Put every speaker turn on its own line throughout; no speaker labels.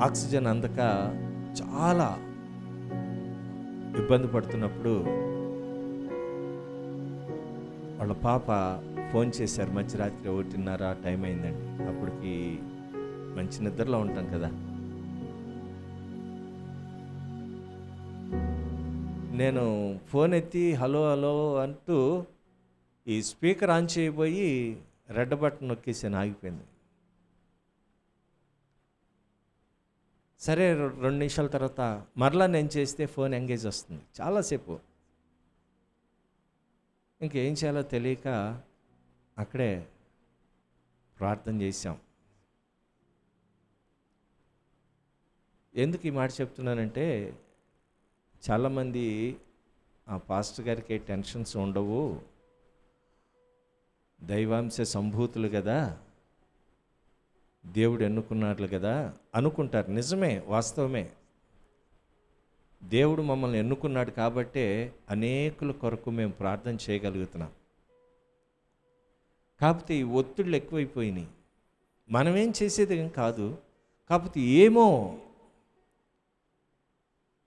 Oxygen అందక చాలా ఇబ్బంది పడుతున్నప్పుడు వాళ్ళ పాప ఫోన్ చేశారు. మధ్యరాత్రి 1:30 టైం అయిందండి. అప్పటికి మంచి నిద్రలో ఉంటాం కదా. నేను ఫోన్ ఎత్తి హలో హలో అంటూ ఈ స్పీకర్ ఆన్ చేయబోయి రెడ్ బటన్ నొక్కేసాను, ఆగిపోయింది. సరే 2 నిమిషాల తర్వాత మరలా నేను చేస్తే ఫోన్ ఎంగేజ్ వస్తుంది చాలాసేపు. ఇంకేం చేయాలో తెలియక అక్కడే ప్రార్థన చేశాం. ఎందుకు ఈ మాట చెప్తున్నానంటే, చాలామంది ఆ పాస్టర్ గారికి టెన్షన్స్ ఉండవు, దైవాంశ సంభూతులు కదా, దేవుడు ఎన్నుకున్నాడు కదా అనుకుంటారు. నిజమే, వాస్తవమే. దేవుడు మమ్మల్ని ఎన్నుకున్నాడు కాబట్టే అనేకుల కొరకు మేము ప్రార్థన చేయగలుగుతున్నాం. కాకపోతే ఈ ఒత్తిళ్ళు ఎక్కువైపోయినాయి. మనమేం చేసేది ఏం కాదు. కాకపోతే ఏమో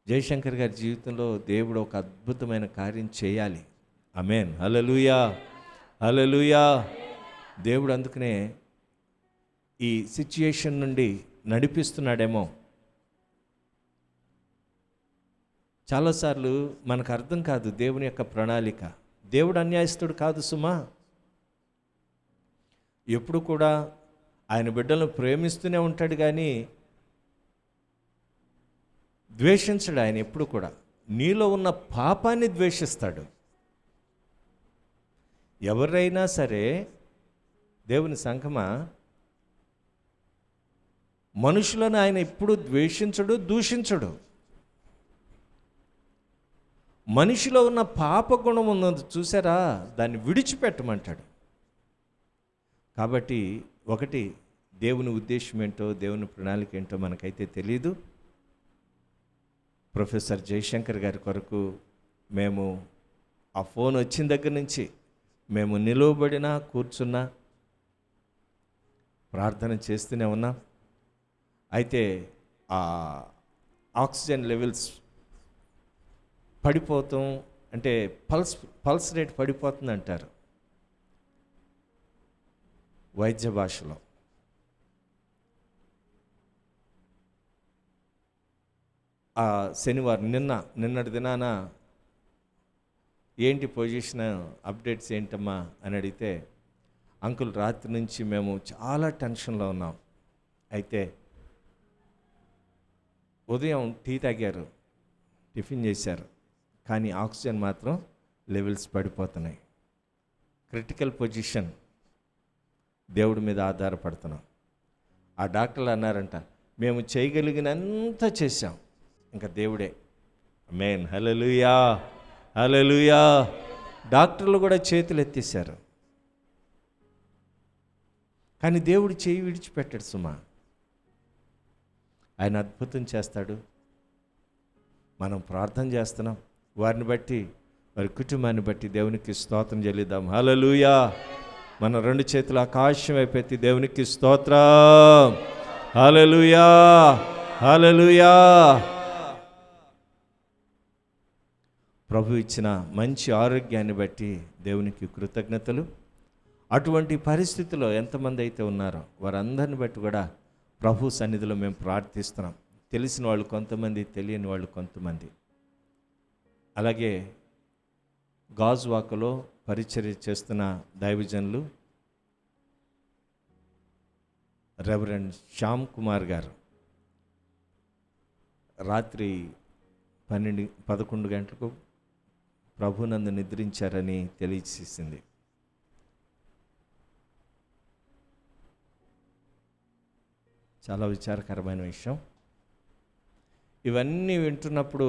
జయశంకర్ గారి జీవితంలో దేవుడు ఒక అద్భుతమైన కార్యం చేయాలి. ఆమేన్, హల్లెలూయా, హల్లెలూయా. దేవుడు అందుకనే ఈ సిచ్యుయేషన్ నుండి నడిపిస్తున్నాడేమో. చాలాసార్లు మనకు అర్థం కాదు దేవుని యొక్క ప్రణాళిక. దేవుడు అన్యాయస్తుడు కాదు సుమా. ఎప్పుడు కూడా ఆయన బిడ్డలను ప్రేమిస్తూనే ఉంటాడు, కానీ ద్వేషించడు. ఆయన ఎప్పుడు కూడా నీలో ఉన్న పాపాన్ని ద్వేషిస్తాడు. ఎవరైనా సరే దేవుని సంఘమా, మనుషులను ఆయన ఎప్పుడు ద్వేషించడు, దూషించడు. మనిషిలో ఉన్న పాప గుణం ఉన్నది చూసారా, దాన్ని విడిచిపెట్టమంటాడు. కాబట్టి ఒకటి, దేవుని ఉద్దేశం ఏంటో, దేవుని ప్రణాళిక ఏంటో మనకైతే తెలియదు. ప్రొఫెసర్ జయశంకర్ గారి కొరకు మేము ఆ ఫోన్ వచ్చిన దగ్గర నుంచి మేము నిలువబడినా కూర్చున్నా ప్రార్థన చేస్తూనే ఉన్నాం. అయితే ఆ ఆక్సిజన్ లెవెల్స్ పడిపోతాం, అంటే పల్స్ రేట్ పడిపోతుంది అంటారు వైద్య భాషలో. ఆ శనివారం నిన్నటి దినాన ఏంటి పొజిషన్ అప్డేట్స్ ఏంటమ్మా అని అడిగితే, అంకుల్ రాత్రి నుంచి మేము చాలా టెన్షన్లో ఉన్నాం. అయితే ఉదయం టీ తాగారు, టిఫిన్ చేశారు, కానీ ఆక్సిజన్ మాత్రం లెవెల్స్ పడిపోతున్నాయి. Critical position. దేవుడి మీద ఆధారపడుతున్నాం. ఆ డాక్టర్లు అన్నారంట, మేము చేయగలిగినంత చేశాం, ఇంకా దేవుడే. ఆమేన్, హల్లెలూయా, హల్లెలూయా. డాక్టర్లు కూడా చేతులు ఎత్తేశారు, కానీ దేవుడు చేయి విడిచిపెట్టాడు సుమా. ఆయన అద్భుతం చేస్తాడు. మనం ప్రార్థన చేస్తున్నాం. వారిని బట్టి, వారి కుటుంబాన్ని బట్టి దేవునికి స్తోత్రం చెల్లిద్దాం. హల్లెలూయా. మన 2 చేతులు ఆకాశం వైపెత్తి దేవునికి స్తోత్రం. హల్లెలూయా, హల్లెలూయా. ప్రభు ఇచ్చిన మంచి ఆరోగ్యాన్ని బట్టి దేవునికి కృతజ్ఞతలు. అటువంటి పరిస్థితిలో ఎంతమంది అయితే ఉన్నారో వారందరిని బట్టి కూడా ప్రభు సన్నిధిలో మేము ప్రార్థిస్తున్నాం. తెలిసిన వాళ్ళు కొంతమంది, తెలియని వాళ్ళు కొంతమంది. అలాగే గాజువాకలో పరిచర్య చేస్తున్న దైవజనులు రెవరెండ్ శ్యామ్ కుమార్ గారు రాత్రి 11 గంటలకు ప్రభునందు నిద్రించారని తెలియచేసింది. చాలా విచారకరమైన విషయం. ఇవన్నీ వింటున్నప్పుడు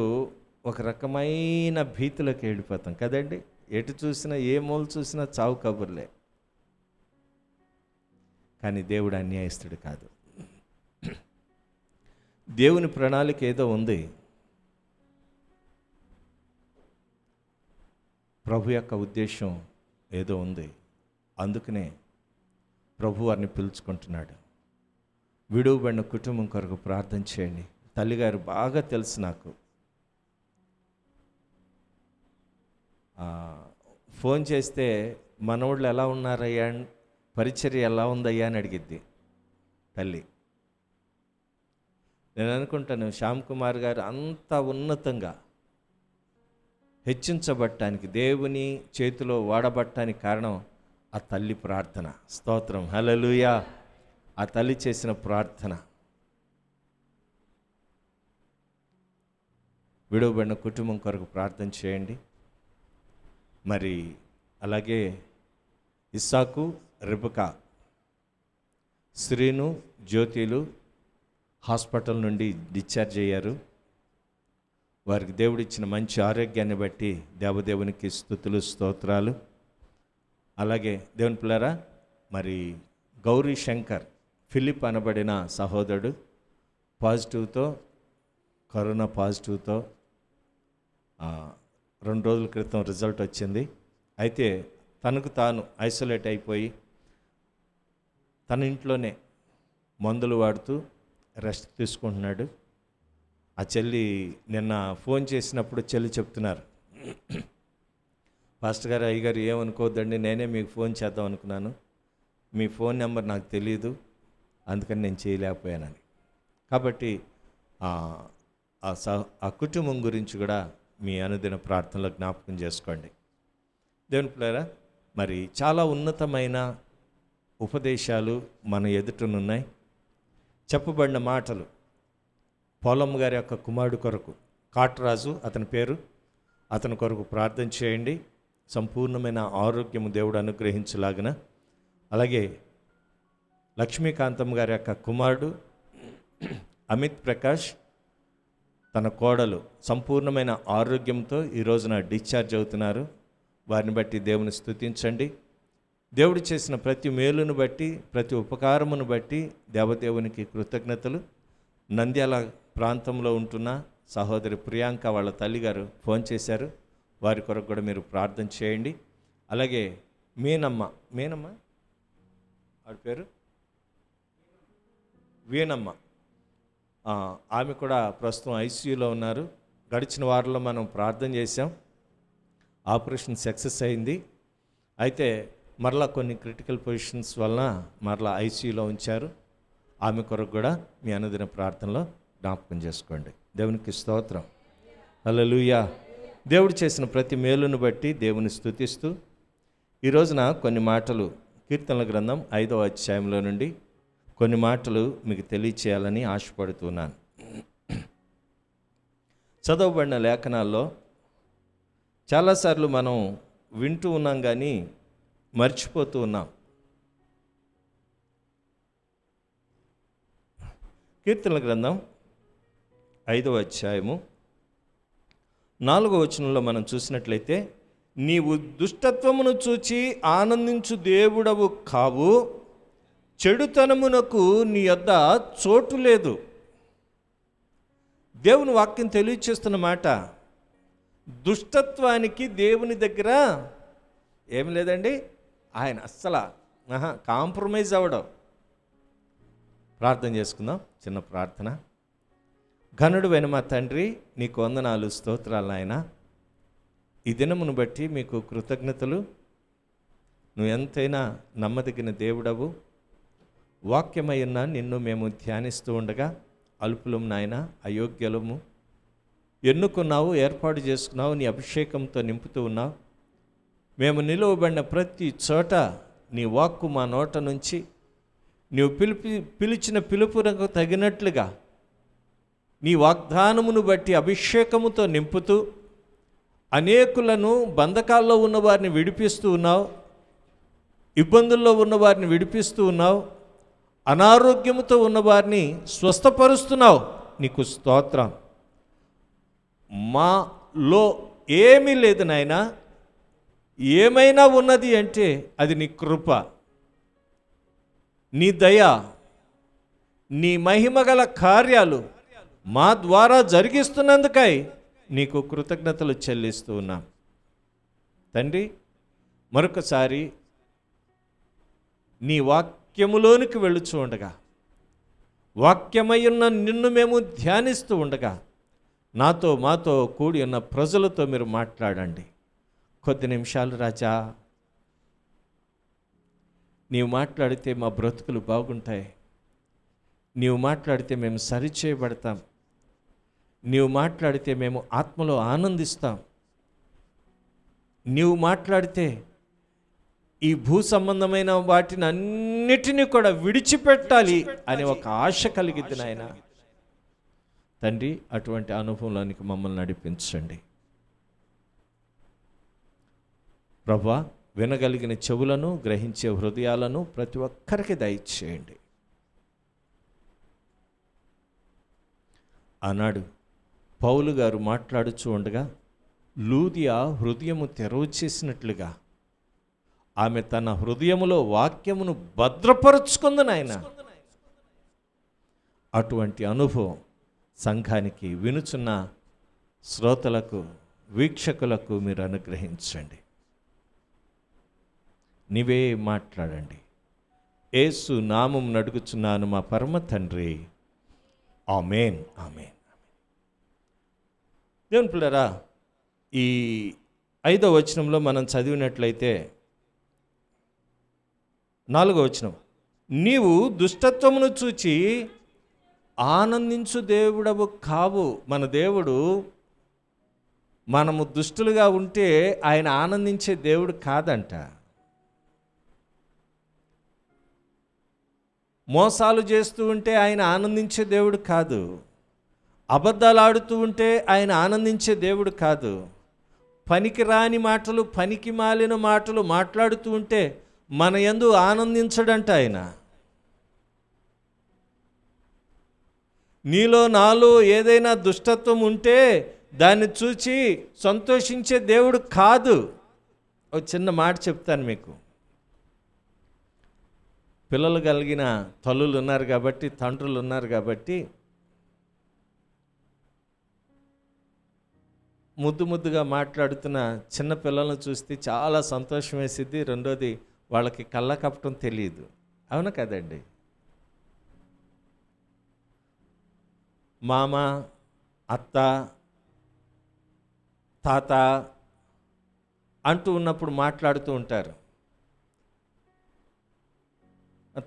ఒక రకమైన భీతిలోకి వెళ్ళిపోతాం కదండి. ఎటు చూసినా, ఏ మూల చూసినా చావు కబుర్లే. కానీ దేవుడు అన్యాయస్తుడు కాదు. దేవుని ప్రణాళిక ఏదో ఉంది. ప్రభు యొక్క ఉద్దేశం ఏదో ఉంది. అందుకనే ప్రభు వారిని పిలుచుకుంటున్నాడు. విడువబడిన కుటుంబం కొరకు ప్రార్థన చేయండి. తల్లిగారు బాగా తెలుసు నాకు. ఫోన్ చేస్తే మనోళ్ళు ఎలా ఉన్నారయ్యా, పరిచర్య ఎలా ఉందయ్యా అని అడిగిద్ది తల్లి. నేను అనుకుంటాను శ్యామ్ కుమార్ గారు అంత ఉన్నతంగా హెచ్చించబట్టానికి, దేవుని చేతిలో వాడబట్టానికి కారణం ఆ తల్లి ప్రార్థన. స్తోత్రం, హల్లెలూయా. ఆ తల్లి చేసిన ప్రార్థన. విడువబడిన కుటుంబం కొరకు ప్రార్థన చేయండి. మరి అలాగే ఇస్సాకు, రెబెకా, శ్రీను, జ్యోతిలు హాస్పిటల్ నుండి డిశ్చార్జ్ అయ్యారు. వారికి దేవుడిచ్చిన మంచి ఆరోగ్యాన్ని బట్టి దేవదేవునికి స్తుతులు, స్తోత్రాలు. అలాగే దేవుని పిల్లరా, మరి గౌరీ శంకర్, ఫిలిప్ అనబడిన సహోదరుడు పాజిటివ్తో, కరోనా పాజిటివ్తో 2 రోజుల క్రితం రిజల్ట్ వచ్చింది. అయితే తనకు తాను ఐసోలేట్ అయిపోయి తన ఇంట్లోనే మందులు వాడుతూ రెస్ట్ తీసుకుంటున్నాడు. ఆ చెల్లి నిన్న ఫోన్ చేసినప్పుడు చెల్లి చెప్తున్నారు, పాస్టర్ గారు, అయ్యగారు ఏమనుకోవద్దండి, నేనే మీకు ఫోన్ చేద్దాం అనుకున్నాను, మీ ఫోన్ నెంబర్ నాకు తెలియదు, అందుకని నేను చేయలేకపోయానని. కాబట్టి ఆ కుటుంబం గురించి కూడా మీ అనుదిన ప్రార్థనలో జ్ఞాపకం చేసుకోండి. దేవుని పిల్లరా, మరి చాలా ఉన్నతమైన ఉపదేశాలు మన ఎదుటనున్నాయి. చెప్పబడిన మాటలు పోలమ్మ గారి యొక్క కుమారుడు కొరకు, కాటరాజు అతని పేరు, అతని కొరకు ప్రార్థన చేయండి. సంపూర్ణమైన ఆరోగ్యము దేవుడు అనుగ్రహించలాగిన. అలాగే లక్ష్మీకాంతమ్మ గారి యొక్క కుమారుడు అమిత్ ప్రకాష్, తన కోడలు సంపూర్ణమైన ఆరోగ్యంతో ఈ రోజున డిశ్చార్జ్ అవుతున్నారు. వారిని బట్టి దేవుని స్తుతించండి. దేవుడు చేసిన ప్రతి మేలును బట్టి, ప్రతి ఉపకారమును బట్టి దేవదేవునికి కృతజ్ఞతలు. నంద్యాల ప్రాంతంలో ఉంటున్న సహోదరి ప్రియాంక వాళ్ళ తల్లిగారు ఫోన్ చేశారు. వారి కొరకు కూడా మీరు ప్రార్థన చేయండి. అలాగే మీనమ్మ ఆవిడ పేరు వీణమ్మ, ఆమె కూడా ప్రస్తుతం ఐసీయూలో ఉన్నారు. గడిచిన వారంలో మనం ప్రార్థన చేశాం, ఆపరేషన్ సక్సెస్ అయింది. అయితే మరలా కొన్ని క్రిటికల్ పొజిషన్స్ వలన మరలా ఐసీయూలో ఉంచారు. ఆమె కొరకు కూడా మీ అనుదిన ప్రార్థనలో జ్ఞాపకం చేసుకోండి. దేవునికి స్తోత్రం, హల్లెలూయా. దేవుడు చేసిన ప్రతి మేలును బట్టి దేవుని స్తుతిస్తూ ఈ రోజున కొన్ని మాటలు కీర్తనల గ్రంథం 5వ అధ్యాయంలో నుండి కొన్ని మాటలు మీకు తెలియచేయాలని ఆశపడుతున్నాను. చదవబడిన లేఖనాల్లో చాలాసార్లు మనం వింటూ ఉన్నాం కానీ మర్చిపోతూ ఉన్నాం. కీర్తనల గ్రంథం 5వ అధ్యాయము 4వ వచనంలో మనం చూసినట్లయితే, నీవు దుష్టత్వమును చూచి ఆనందించు దేవుడవు కావు, చెడుతనమునకు నీ యొద్ద చోటు లేదు. దేవుని వాక్యం తెలియచేస్తున్న మాట, దుష్టత్వానికి దేవుని దగ్గర ఏం లేదండి. ఆయన అస్సలు కాంప్రమైజ్ అవ్వడం. ప్రార్థన చేసుకుందాం, చిన్న ప్రార్థన. ఘనుడైన మా తండ్రి, నీకు వందనాలు, స్తోత్రాలు నాయన. ఈ దినమును బట్టి మీకు కృతజ్ఞతలు. నువ్వు ఎంతైనా నమ్మదగిన దేవుడవు. వాక్యమయ్యన్న నిన్ను మేము ధ్యానిస్తూ ఉండగా అల్పులం నాయన, అయోగ్యులము. ఎన్నుకున్నావు, ఏర్పాటు చేసుకున్నావు, నీ అభిషేకంతో నింపుతూ ఉన్నావు. మేము నిలువబడిన ప్రతి చోట నీ వాక్కు మా నోట నుంచి నీవు పిలిచిన పిలుపునకు తగినట్లుగా నీ వాగ్దానమును బట్టి అభిషేకముతో నింపుతూ అనేకులను బంధకాల్లో ఉన్నవారిని విడిపిస్తూ ఉన్నావు, ఇబ్బందుల్లో ఉన్నవారిని విడిపిస్తూ ఉన్నావు, అనారోగ్యముతో ఉన్నవారిని స్వస్థపరుస్తున్నావు. నీకు స్తోత్రం. మాలో ఏమీ లేదు నాయనా, ఏమైనా ఉన్నది అంటే అది నీ కృప, నీ దయ, నీ మహిమగల కార్యాలు మా ద్వారా జరిగిస్తున్నందుకై నీకు కృతజ్ఞతలు చెల్లిస్తూ ఉన్నాం తండ్రి. మరొకసారి నీ వాక్యములోనికి వెళ్ళుచూ ఉండగా వాక్యమయ్యున్న నిన్ను మేము ధ్యానిస్తూ ఉండగా నాతో మాతో కూడి ఉన్న ప్రజలతో మీరు మాట్లాడండి. కొద్ది నిమిషాలు రాజా, నీవు మాట్లాడితే మా బ్రతుకులు బాగుంటాయి. నీవు మాట్లాడితే మేము సరిచేయబడతాం. నీవు మాట్లాడితే మేము ఆత్మలో ఆనందిస్తాం. నీవు మాట్లాడితే ఈ భూ సంబంధమైన వాటిని అన్నిటినీ కూడా విడిచిపెట్టాలి అనే ఒక ఆశ కలిగిద్ది నాయన. తండ్రి, అటువంటి అనుభవంలోనికి మమ్మల్ని నడిపించండి ప్రభువా. వినగలిగిన చెవులను, గ్రహించే హృదయాలను ప్రతి ఒక్కరికి దయచేయండి. ఆనాడు పౌలు గారు మాట్లాడుచూ ఉండగా లూదియా హృదయము తెరవ చేసినట్లుగా ఆమె తన హృదయములో వాక్యమును భద్రపరుచుకుంది నాయన. అటువంటి అనుభవం సంఘానికి, వినుచున్న శ్రోతలకు, వీక్షకులకు మీరు అనుగ్రహించండి. నీవే మాట్లాడండి. యేసు నామం నడుగుచున్నాను మా పరమ తండ్రి. ఆమేన్, ఆమేన్. దేవుని పిల్లరా, ఈ 5వ వచనంలో మనం చదివినట్లయితే 4వ వచనం, నీవు దుష్టత్వమును చూచి ఆనందించు దేవుడవు కావు. మన దేవుడు మనము దుష్టులుగా ఉంటే ఆయన ఆనందించే దేవుడు కాదంట. మోసాలు చేస్తూ ఉంటే ఆయన ఆనందించే దేవుడు కాదు. అబద్ధాలు ఆడుతూ ఉంటే ఆయన ఆనందించే దేవుడు కాదు. పనికి రాని మాటలు, పనికి మాలిన మాటలు మాట్లాడుతూ ఉంటే మన యందు ఆనందించడంట ఆయన. నీలో నాలో ఏదైనా దుష్టత్వం ఉంటే దాన్ని చూచి సంతోషించే దేవుడు కాదు. ఒక చిన్న మాట చెప్తాను మీకు. పిల్లలు కలిగిన తల్లులు ఉన్నారు కాబట్టి, తండ్రులు ఉన్నారు కాబట్టి ముద్దు ముద్దుగా మాట్లాడుతున్న చిన్న పిల్లలను చూస్తే చాలా సంతోషం వేసిద్ది. రెండోది, వాళ్ళకి కళ్ళ కప్పటం తెలియదు. అవును కదండి? మామ, అత్త, తాత అంటూ ఉన్నప్పుడు మాట్లాడుతూ ఉంటారు.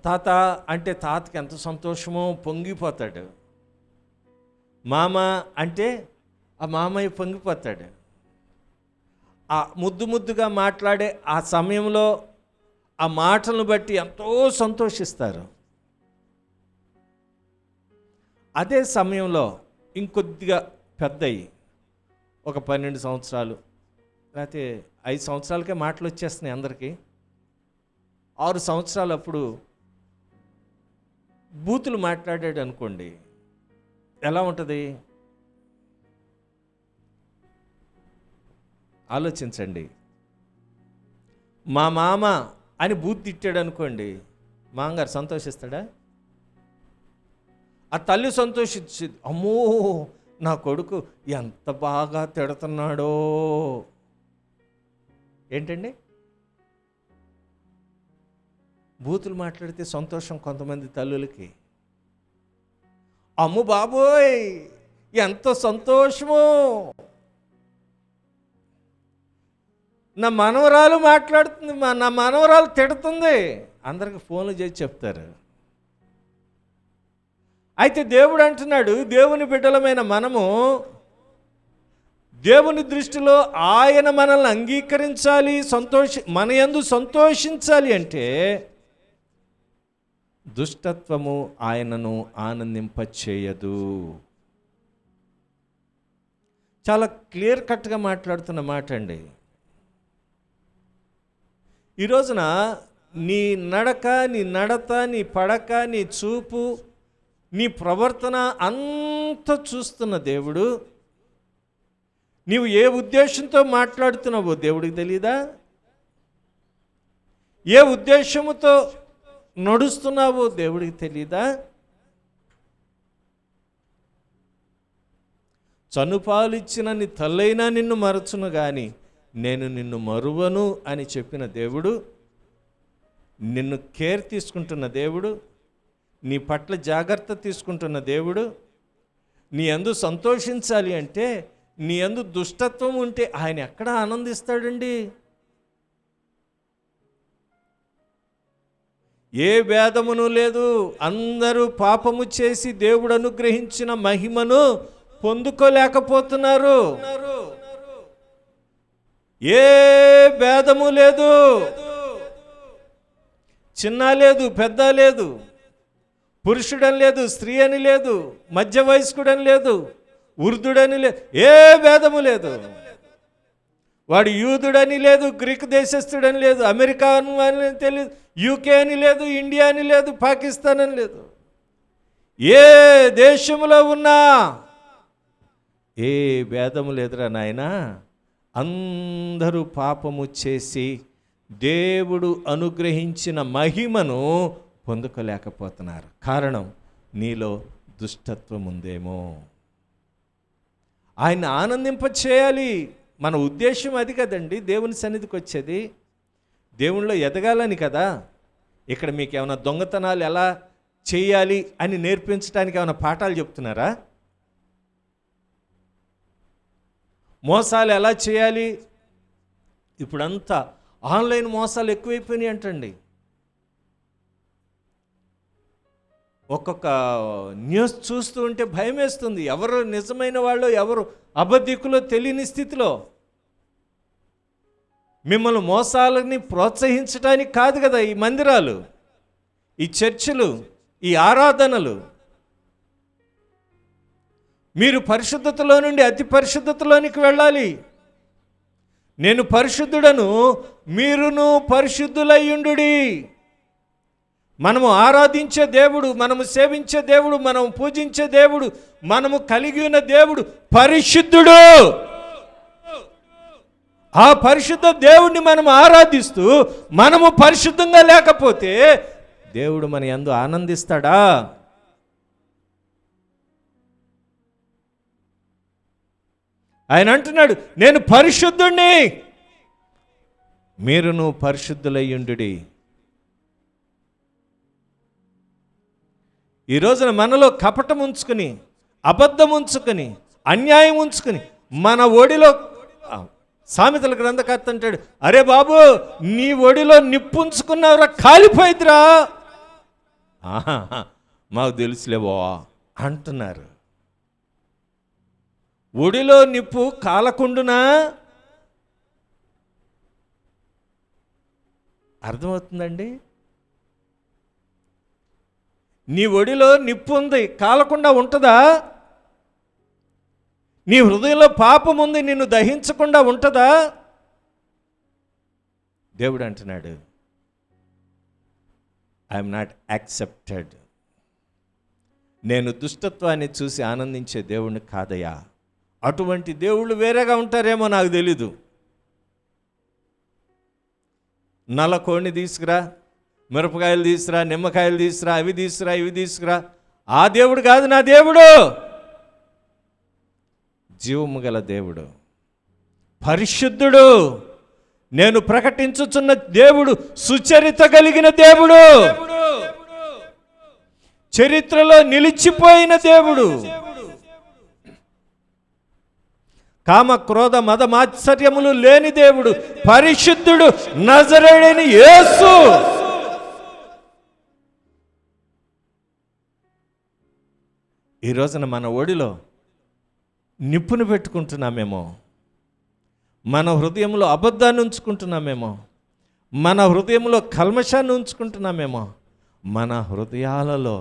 తాత అంటే తాతకి ఎంత సంతోషమో, పొంగిపోతాడు. మామ అంటే ఆ మామయ్య పొంగిపోతాడు. ఆ ముద్దు ముద్దుగా మాట్లాడే ఆ సమయంలో ఆ మాటలను బట్టి ఎంతో సంతోషిస్తారు. అదే సమయంలో ఇంకొద్దిగా పెద్దయి, ఒక 12 సంవత్సరాలు లేకపోతే 5 సంవత్సరాలకే మాటలు వచ్చేస్తున్నాయి అందరికీ. 6 సంవత్సరాలు అప్పుడు బూతులు మాట్లాడాడు అనుకోండి, ఎలా ఉంటుంది? ఆలోచించండి. మా మామ అని బూత్ తిట్టాడు అనుకోండి, మామగారు సంతోషిస్తాడా? ఆ తల్లి సంతోషించి, అమ్మో నా కొడుకు ఎంత బాగా తిడుతున్నాడో. ఏంటండి? బూతులు మాట్లాడితే సంతోషం కొంతమంది తల్లులకి. అమ్ము బాబోయ్ ఎంత సంతోషమో, నా మనవరాలు మాట్లాడుతుంది, నా మనవరాలు తిడుతుంది, అందరికి ఫోన్లు చేసి చెప్తారు. అయితే దేవుడు అంటున్నాడు, దేవుని బిడ్డలమైన మనము దేవుని దృష్టిలో ఆయన మనల్ని అంగీకరించాలి, మన యందు సంతోషించాలి అంటే దుష్టత్వము ఆయనను ఆనందింపచేయదు. చాలా క్లియర్ కట్గా మాట్లాడుతున్న మాట అండి. ఈ రోజున నీ నడక, నీ నడత, నీ పడక, నీ చూపు, నీ ప్రవర్తన అంత చూస్తున్న దేవుడు, నీవు ఏ ఉద్దేశంతో మాట్లాడుతున్నావో దేవుడికి తెలీదా? ఏ ఉద్దేశముతో నడుస్తున్నావో దేవుడికి తెలీదా? చనుపాలిచ్చిన నీ తల్లైనా నిన్ను మరచును కానీ నేను నిన్ను మరువను అని చెప్పిన దేవుడు, నిన్ను కేర్ తీసుకుంటున్న దేవుడు, నీ పట్ల జాగ్రత్త తీసుకుంటున్న దేవుడు నీ యందు సంతోషించాలి అంటే నీ యందు దుష్టత్వం ఉంటే ఆయన ఎక్కడ ఆనందిస్తాడండి? ఏ భేదమును లేదు. అందరూ పాపము చేసి దేవుడు అనుగ్రహించిన మహిమను పొందుకోలేకపోతున్నారు. ఏ భేదము లేదు. చిన్న లేదు, పెద్ద లేదు, పురుషుడని లేదు, స్త్రీ అని లేదు, మధ్య వయస్కుడని లేదు, వృద్ధుడని లేదు, ఏ భేదము లేదు. వాడు యూదుడని లేదు, గ్రీక్ దేశస్థుడని లేదు, అమెరికా అని తెలియదు, యూకే అని లేదు, ఇండియా అని లేదు, పాకిస్తాన్ అని లేదు. ఏ దేశంలో ఉన్నా ఏ భేదము లేదురా నాయనా. అందరూ పాపము చేసి దేవుడు అనుగ్రహించిన మహిమను పొందుకోలేకపోతున్నారు. కారణం నీలో దుష్టత్వం ఉందేమో. ఆయన ఆనందింప చేయాలి. మన ఉద్దేశం అది కదండి. దేవుని సన్నిధికి వచ్చేది దేవునిలో ఎదగాలని కదా. ఇక్కడ మీకు ఏమైనా దొంగతనాలు ఎలా చేయాలి అని నేర్పించడానికి ఏమైనా పాఠాలు చెప్తున్నారా? మోసాలు ఎలా చేయాలి? ఇప్పుడంతా ఆన్లైన్ మోసాలు ఎక్కువైపోయినాయి అంటండి. ఒక్కొక్క న్యూస్ చూస్తూ ఉంటే భయం వేస్తుంది. ఎవరు నిజమైన వాళ్ళు ఎవరు అబద్ధికులో తెలియని స్థితిలో. మిమ్మల్ని మోసాలని ప్రోత్సహించడానికి కాదు కదా ఈ మందిరాలు, ఈ చర్చిలు, ఈ ఆరాధనలు. మీరు పరిశుద్ధతలో నుండి అతి పరిశుద్ధతలోనికి వెళ్ళాలి. నేను పరిశుద్ధుడను, మీరును పరిశుద్ధులయ్యుండుడి. మనము ఆరాధించే దేవుడు, మనము సేవించే దేవుడు, మనము పూజించే దేవుడు, మనము కలిగి ఉన్న దేవుడు పరిశుద్ధుడు. ఆ పరిశుద్ధ దేవుడిని మనం ఆరాధిస్తూ మనము పరిశుద్ధంగా లేకపోతే దేవుడు మన యందు ఆనందిస్తాడా? ఆయన అంటున్నాడు, నేను పరిశుద్ధుణ్ణి, మీరును పరిశుద్ధులయ్యుండుడి. ఈ రోజున మనలో కపటం ఉంచుకుని, అబద్ధం ఉంచుకుని, అన్యాయం ఉంచుకుని మన ఒడిలో, సామెతల గ్రంథకర్త అంటాడు, అరే బాబు నీ ఒడిలో నిప్పు ఉంచుకున్నావురా, కాలిపోయిద్దిరా. మాకు తెలుసులేవో అంటున్నారు. ఒడిలో నిప్పు కాలకుండునా? అర్థమవుతుందండి? నీ ఒడిలో నిప్పు ఉంది, కాలకుండా ఉంటుందా? నీ హృదయంలో పాపం ఉంది, నిన్ను దహించకుండా ఉంటుందా? దేవుడు అంటున్నాడు, ఐఎమ్ నాట్ యాక్సెప్టెడ్. నేను దుష్టత్వాన్ని చూసి ఆనందించే దేవుడిని కాదయ్యా. అటువంటి దేవుళ్ళు వేరేగా ఉంటారేమో నాకు తెలీదు. నల్ల కోడిని తీసుకురా, మిరపకాయలు తీసుకురా, నిమ్మకాయలు తీసుకురా, అవి తీసుకురా, ఇవి తీసుకురా. ఆ దేవుడు కాదు నా దేవుడు. జీవము గల దేవుడు, పరిశుద్ధుడు, నేను ప్రకటించుచున్న దేవుడు, సుచరిత కలిగిన దేవుడు, చరిత్రలో నిలిచిపోయిన దేవుడు, కామ క్రోధ మద మాత్సర్యములు లేని దేవుడు, పరిశుద్ధుడు, నజరేయుడైన యేసు. ఈ రోజున మన ఒడిలో నిప్పును పెట్టుకుంటున్నామేమో, మన హృదయంలో అబద్ధాన్ని ఉంచుకుంటున్నామేమో, మన హృదయంలో కల్మషాన్ని ఉంచుకుంటున్నామేమో, మన హృదయాలలో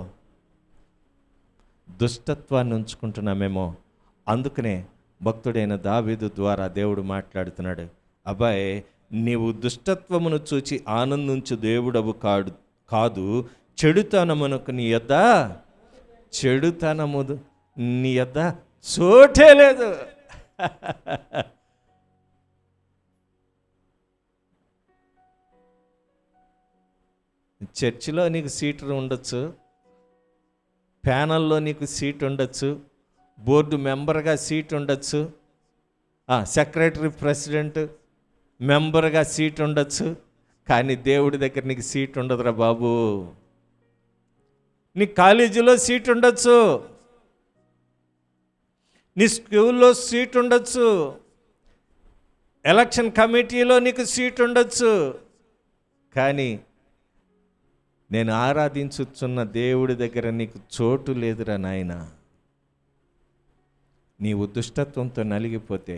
దుష్టత్వాన్ని ఉంచుకుంటున్నామేమో. అందుకనే భక్తుడైన దావీదు ద్వారా దేవుడు మాట్లాడుతున్నాడు, అబ్బాయి నీవు దుష్టత్వమును చూచి ఆనందించు దేవుడవు కాదు, చెడుతనమునకు నీ యొద్ద, చెడుతనము నీ యొద్ద చోటే లేదు. చర్చిలో నీకు సీటు ఉండొచ్చు, ప్యానల్లో నీకు సీట్ ఉండొచ్చు, బోర్డు మెంబర్గా సీట్ ఉండొచ్చు, సెక్రటరీ ప్రెసిడెంట్ మెంబర్గా సీట్ ఉండొచ్చు, కానీ దేవుడి దగ్గర నీకు సీట్ ఉండదురా బాబు. నీ కాలేజీలో సీట్ ఉండొచ్చు, నీ స్కూల్లో సీట్ ఉండొచ్చు, ఎలక్షన్ కమిటీలో నీకు సీట్ ఉండొచ్చు. కానీ నేను ఆరాధించుచున్న దేవుడి దగ్గర నీకు చోటు లేదురా నాయన. నీవు దుష్టత్వంతో నలిగిపోతే,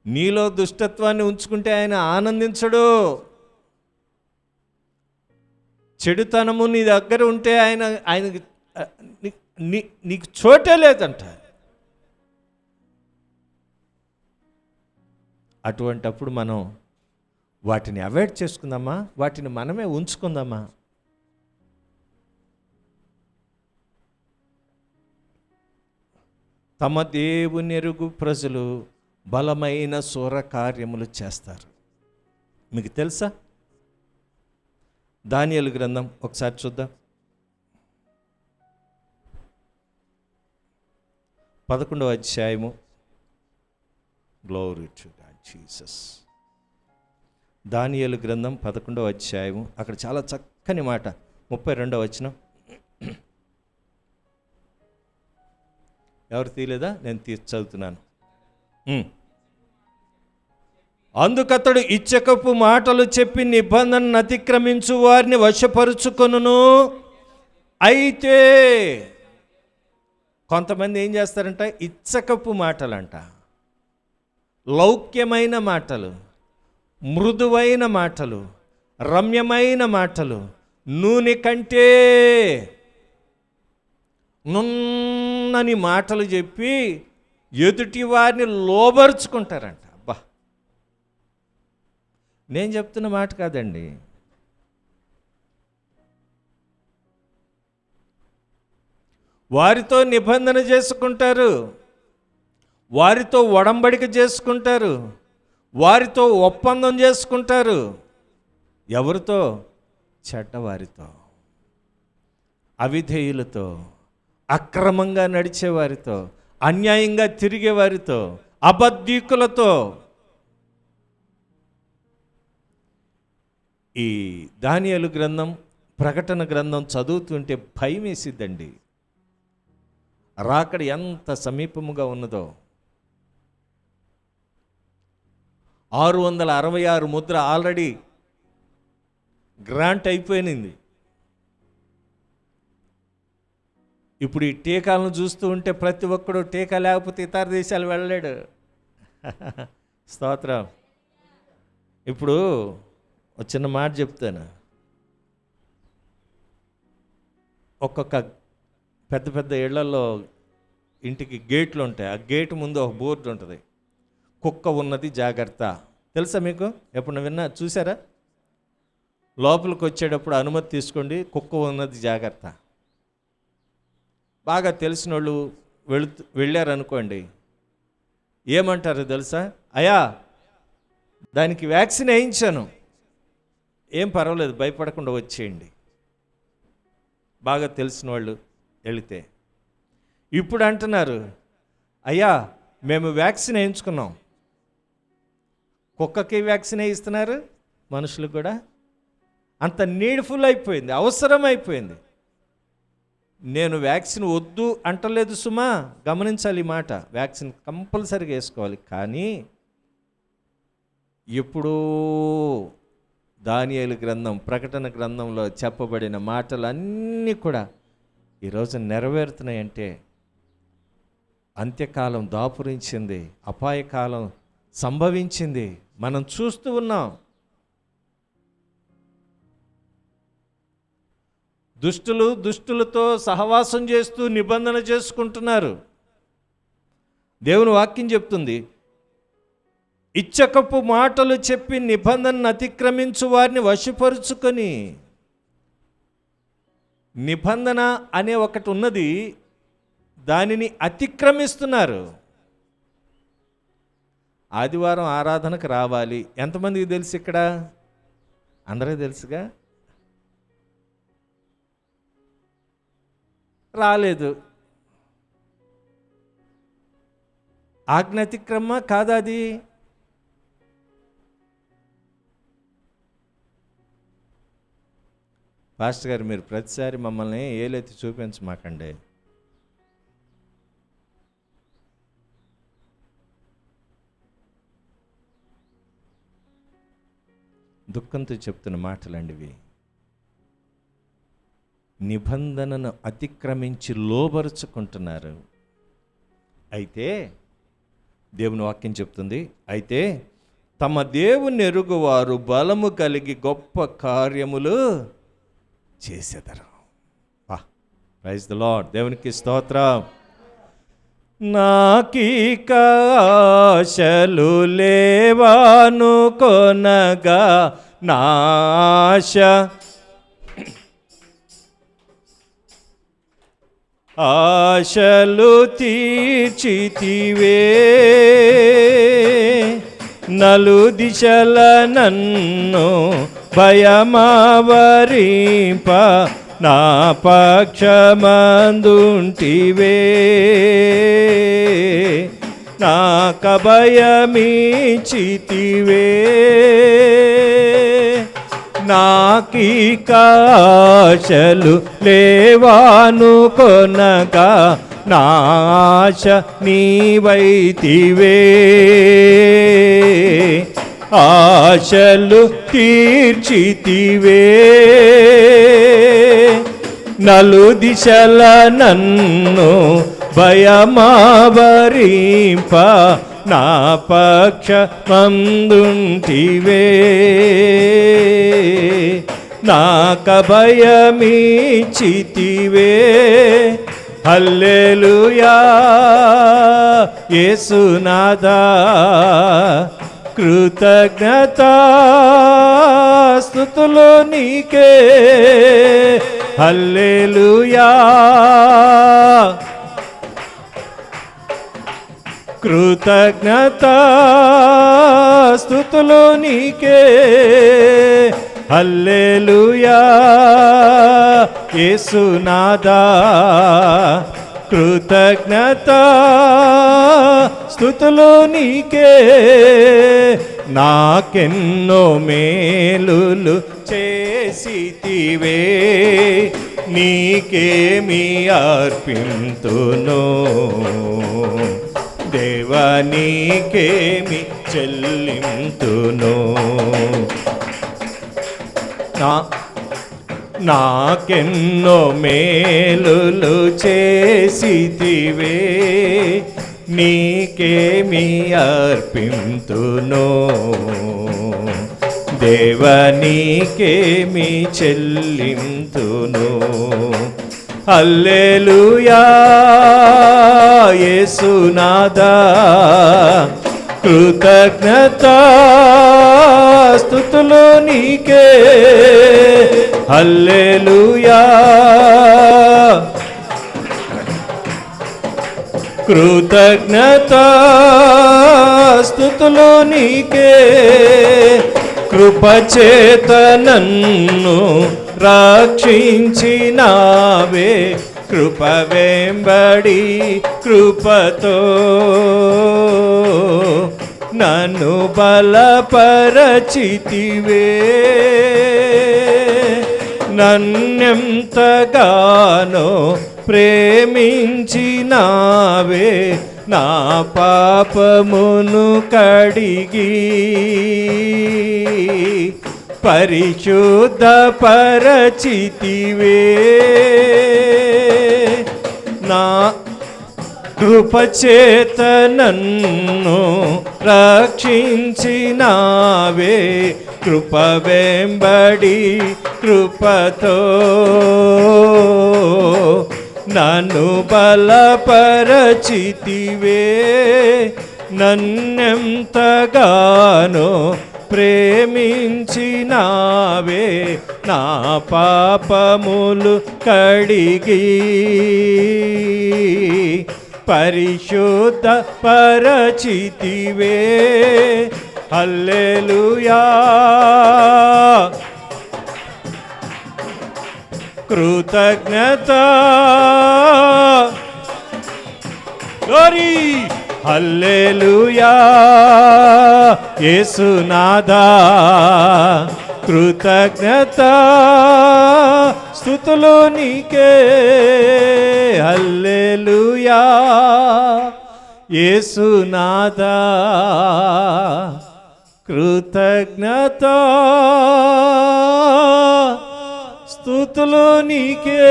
నీలో దుష్టత్వాన్ని ఉంచుకుంటే ఆయన ఆనందించడు. చెడుతనము నీ దగ్గర ఉంటే ఆయనకి నీకు చోటే లేదంట. అటువంటప్పుడు మనం వాటిని అవాయిడ్ చేసుకుందామా, వాటిని మనమే ఉంచుకుందామా? తమ దేవుని ఎరుగు ప్రజలు బలమైన శూర కార్యములు చేస్తారు. మీకు తెలుసా? దానియేలు గ్రంథం ఒకసారి చూద్దాం. 11వ అధ్యాయము. Glory to God Jesus. దానియేలు గ్రంథం 11వ అధ్యాయము. అక్కడ చాలా చక్కని మాట, 32వ వచనం. ఎవరు తీయలేదా? నేను చదువుతున్నాను. అందుకతడు ఇచ్చకపు మాటలు చెప్పి నిబంధనను అతిక్రమించు వారిని వశపరుచుకొనును. అయితే కొంతమంది ఏం చేస్తారంట, ఇచ్చకపు మాటలంట, లౌక్యమైన మాటలు, మృదువైన మాటలు, రమ్యమైన మాటలు, నూనె కంటే నున్నని మాటలు చెప్పి ఎదుటి వారిని లోబరుచుకుంటారంట. అబ్బా, నేను చెప్తున్న మాట కాదండి. వారితో నిబంధన చేసుకుంటారు, వారితో ఒడంబడిక చేసుకుంటారు, వారితో ఒప్పందం చేసుకుంటారు. ఎవరితో? చెడ్డవారితో, అవిధేయులతో, అక్రమంగా నడిచేవారితో, అన్యాయంగా తిరిగేవారితో, అబద్ధీకులతో. ఈ దానియేలు గ్రంథం, ప్రకటన గ్రంథం చదువుతుంటే భయం వేసిద్దండి. రాకడ ఎంత సమీపముగా ఉన్నదో. 666 ముద్ర ఆల్రెడీ గ్రాంట్ అయిపోయింది. ఇప్పుడు ఈ టీకాలను చూస్తూ ఉంటే ప్రతి ఒక్కడు టీకా లేకపోతే ఇతర దేశాలు వెళ్ళలేడు. స్తోత్రం. ఇప్పుడు ఒక చిన్న మాట చెప్తాను. ఒక్కొక్క పెద్ద పెద్ద ఇళ్లలో ఇంటికి గేట్లు ఉంటాయి. ఆ గేటు ముందు ఒక బోర్డు ఉంటుంది, కుక్క ఉన్నది జాగ్రత్త. తెలుసా మీకు? ఎప్పుడు చూసారా? లోపలికి వచ్చేటప్పుడు అనుమతి తీసుకోండి, కుక్క ఉన్నది జాగ్రత్త. బాగా తెలిసిన వాళ్ళు వెళ్ళారనుకోండి, ఏమంటారు తెలుసా? అయ్యా, దానికి వ్యాక్సిన్ వేయించాను, ఏం పర్వాలేదు, భయపడకుండా వచ్చేయండి. బాగా తెలిసిన వాళ్ళు వెళితే. ఇప్పుడు అంటున్నారు, అయ్యా మేము వ్యాక్సిన్ వేయించుకున్నాం. కుక్కకి వ్యాక్సిన్ వేయిస్తున్నారు, మనుషులు కూడా. అంత నీడ్ఫుల్ అయిపోయింది, అవసరం అయిపోయింది. నేను వ్యాక్సిన్ వద్దు అంటలేదు సుమా, గమనించాలి ఈ మాట. వ్యాక్సిన్ కంపల్సరీగా వేసుకోవాలి. కానీ ఎప్పుడూ దానియేలు గ్రంథం, ప్రకటన గ్రంథంలో చెప్పబడిన మాటలన్నీ కూడా ఈరోజు నెరవేరుతున్నాయంటే అంత్యకాలం దాపురించింది, అపాయకాలం సంభవించింది, మనం చూస్తూ ఉన్నాం. దుష్టులు దుష్టులతో సహవాసం చేస్తూ నిబంధన చేసుకుంటున్నారు. దేవుని వాక్యం చెప్తుంది, ఇచ్చకపు మాటలు చెప్పి నిబంధనను అతిక్రమించు వారిని వశపరుచుకొని. నిబంధన అనే ఒకటి ఉన్నది, దానిని అతిక్రమిస్తున్నారు. ఆదివారం ఆరాధనకు రావాలి, ఎంతమందికి తెలుసు? ఇక్కడ అందరూ తెలుసుగా. రాలేదు, ఆజ్ఞ అతిక్రమ కాదా అది? పాస్టర్ గారు మీరు ప్రతిసారి మమ్మల్ని ఏలెత్తి చూపించమాకండి. దుఃఖంతో చెప్తున్న మాటలండి ఇవి. నిబంధనను అతిక్రమించి లోబరుచుకుంటున్నారు. అయితే దేవుని వాక్యం చెప్తుంది, అయితే తమ దేవుని ఎరుగువారు బలము కలిగి గొప్ప కార్యములు చేసేదరు. Praise the lord. దేవునికి స్తోత్రం. నాకీక ఆశలు లేవాను కొనగా నాశ ఆశలు తీర్చితివే, నలు దిశల నన్ను భయమావరింప నా పక్షమందుంటివే, నాక భయమిచ్చితివే, నాకీక ఆశలు లేవాను కొనగా నాశ నీవైతివే, ఆశలు తీర్చితివే, నలు దిశల నన్ను భయమావరింప నా పక్షమందుంటివే, నాక భయమిచ్చితివే. హల్లెలూయా యేసునాథా, కృతజ్ఞతా స్తుతులు నీకే. హల్లెలూయా కృతజ్ఞతా స్తుతులు నీకే. హల్లెలూయా యేసునాథా, కృతజ్ఞతా స్తుతులు నీకే. నాకెన్నో మేలులు చేసితివే, నీకేమి అర్పింతును దేవా, నీకేమి చెల్లింతును. నాకెన్నో మేలులు చేసితివే, నీకేమి అర్పింతును దేవా, నీకేమి చెల్లింతును. హల్లెలూయా యేసునాథా, కృతజ్ఞతా స్తుతులు నీకే. హల్లెలూయా కృతజ్ఞతా స్తుతులు నీకే. కృపచేత నన్ను రక్షించినావే, కృప వెంబడి కృపతో నన్ను బలపరచితివే, నన్నెంతగానో ప్రేమించినావే, నా పాపమును కడిగి పరిశుద్ధ పరచితివే. నా కృపచేత నన్ను రక్షించినావే, కృప వెంబడి కృపతో నన్ను బలపరచితివే, నన్నెంతగానో ప్రేమించినావే, నా పాపములు కడిగి పరిశుద్ధ పరచితివే. హల్లెలూయా కృతజ్ఞతా గ్లోరీ. హల్లెలూయా యేసునాథా, కృతజ్ఞత స్తుతులు నీకే, హల్లెలూయా యేసునాథా, కృతజ్ఞత స్తుతులు నీకే.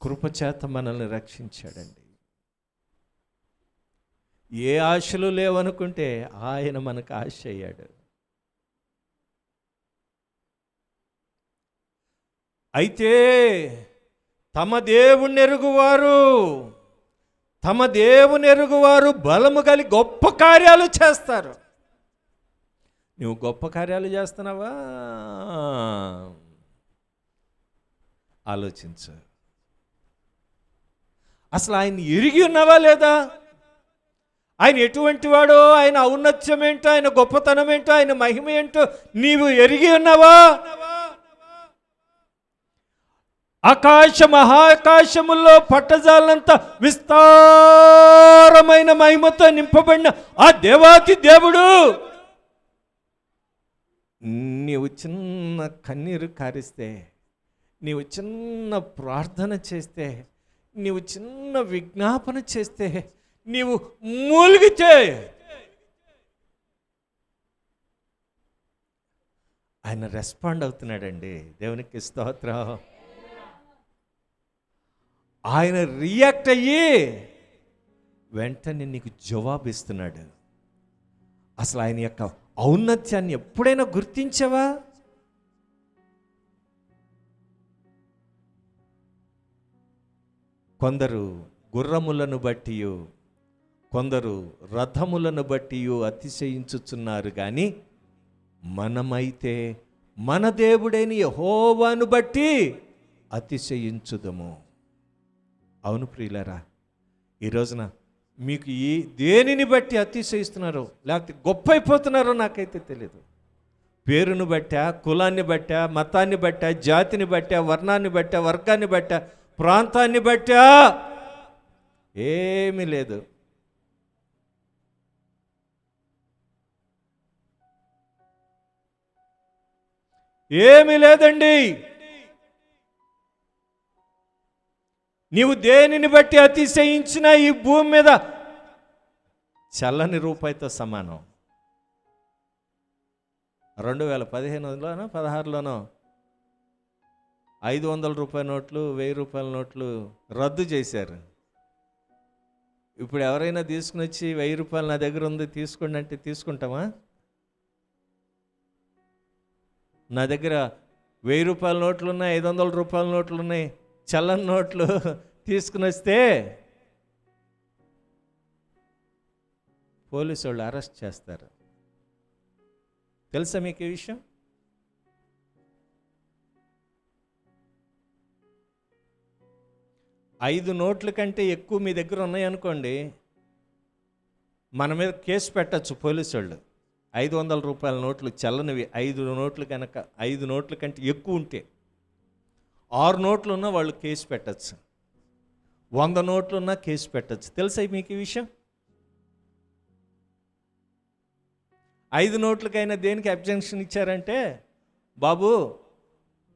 కృపచేత మనల్ని రక్షించాడండి. ఏ ఆశలు లేవనుకుంటే ఆయన మనకు ఆశ అయ్యాడు. అయితే తమ దేవుని ఎరుగువారు బలము కలిగి గొప్ప కార్యాలు చేస్తారు. నువ్వు గొప్ప కార్యాలు చేస్తున్నావా? ఆలోచించు. అసలు ఆయన ఎరిగి ఉన్నావా లేదా? ఆయన ఎటువంటి వాడో, ఆయన ఔన్నత్యం ఏంటో, ఆయన గొప్పతనం ఏంటో, ఆయన మహిమ ఏంటో నీవు ఎరిగి ఉన్నావా? ఆకాశ మహాకాశముల్లో పట్టజాలంత విస్తారమైన మహిమతో నింపబడిన ఆ దేవాతి దేవుడు నీవు చిన్న కన్నీరు కారిస్తే, నీవు చిన్న ప్రార్థన చేస్తే, నీవు చిన్న విజ్ఞాపన చేస్తే, నీవు మూలిగితే ఆయన రెస్పాండ్ అవుతున్నాడండి. దేవునికి స్తోత్రం. ఆయన రియాక్ట్ అయ్యి వెంటనే నీకు జవాబిస్తున్నాడు. అసలు ఆయన యొక్క ఔన్నత్యాన్ని ఎప్పుడైనా గుర్తించావా? కొందరు గుర్రములను బట్టి, కొందరు రథములను బట్టి అతిశయించుచున్నారు, కానీ మనమైతే మన దేవుడైన యెహోవాను బట్టి అతిశయించుదము. అవును ప్రియులారా, ఈ రోజున మీకు ఈ దేనిని బట్టి అతిశయిస్తున్నారో లేకపోతే గొప్ప అయిపోతున్నారో నాకైతే తెలియదు. పేరును బట్టా, కులాన్ని బట్టా, మతాన్ని బట్టా, జాతిని బట్టా, వర్ణాన్ని బట్టా, వర్గాన్ని బట్టా, ప్రాంతాన్ని బట్టా ఏమీ లేదు. ఏమీ లేదండి. నీవు దేనిని బట్టి అతిశయించినా ఈ భూమి మీద చల్లని రూపాయితో సమానం. 2015లోనో 16లోనో 500 రూపాయల నోట్లు, 1000 రూపాయల నోట్లు రద్దు చేశారు. ఇప్పుడు ఎవరైనా తీసుకుని వచ్చి 1000 రూపాయలు నా దగ్గర ఉంది తీసుకోండి అంటే తీసుకుంటామా? నా దగ్గర 1000 రూపాయల నోట్లు ఉన్నాయి, 500 రూపాయల నోట్లు ఉన్నాయి, చల్లని నోట్లు తీసుకుని వస్తే పోలీసు వాళ్ళు అరెస్ట్ చేస్తారు. తెలుసా మీకు ఈ విషయం? ఐదు నోట్ల కంటే ఎక్కువ మీ దగ్గర ఉన్నాయనుకోండి, మన మీద కేసు పెట్టచ్చు పోలీసు వాళ్ళు. 500 రూపాయల నోట్లు చల్లనివి 5 నోట్లు కనుక 5 నోట్ల కంటే ఎక్కువ ఉంటే, 6 నోట్లు ఉన్నా వాళ్ళు కేసు పెట్టచ్చు, 100 నోట్లు ఉన్నా కేసు పెట్టచ్చు. తెలుసా మీకు ఈ విషయం? 5 నోట్లకైనా దేనికి అబ్జెక్షన్ ఇచ్చారంటే, బాబు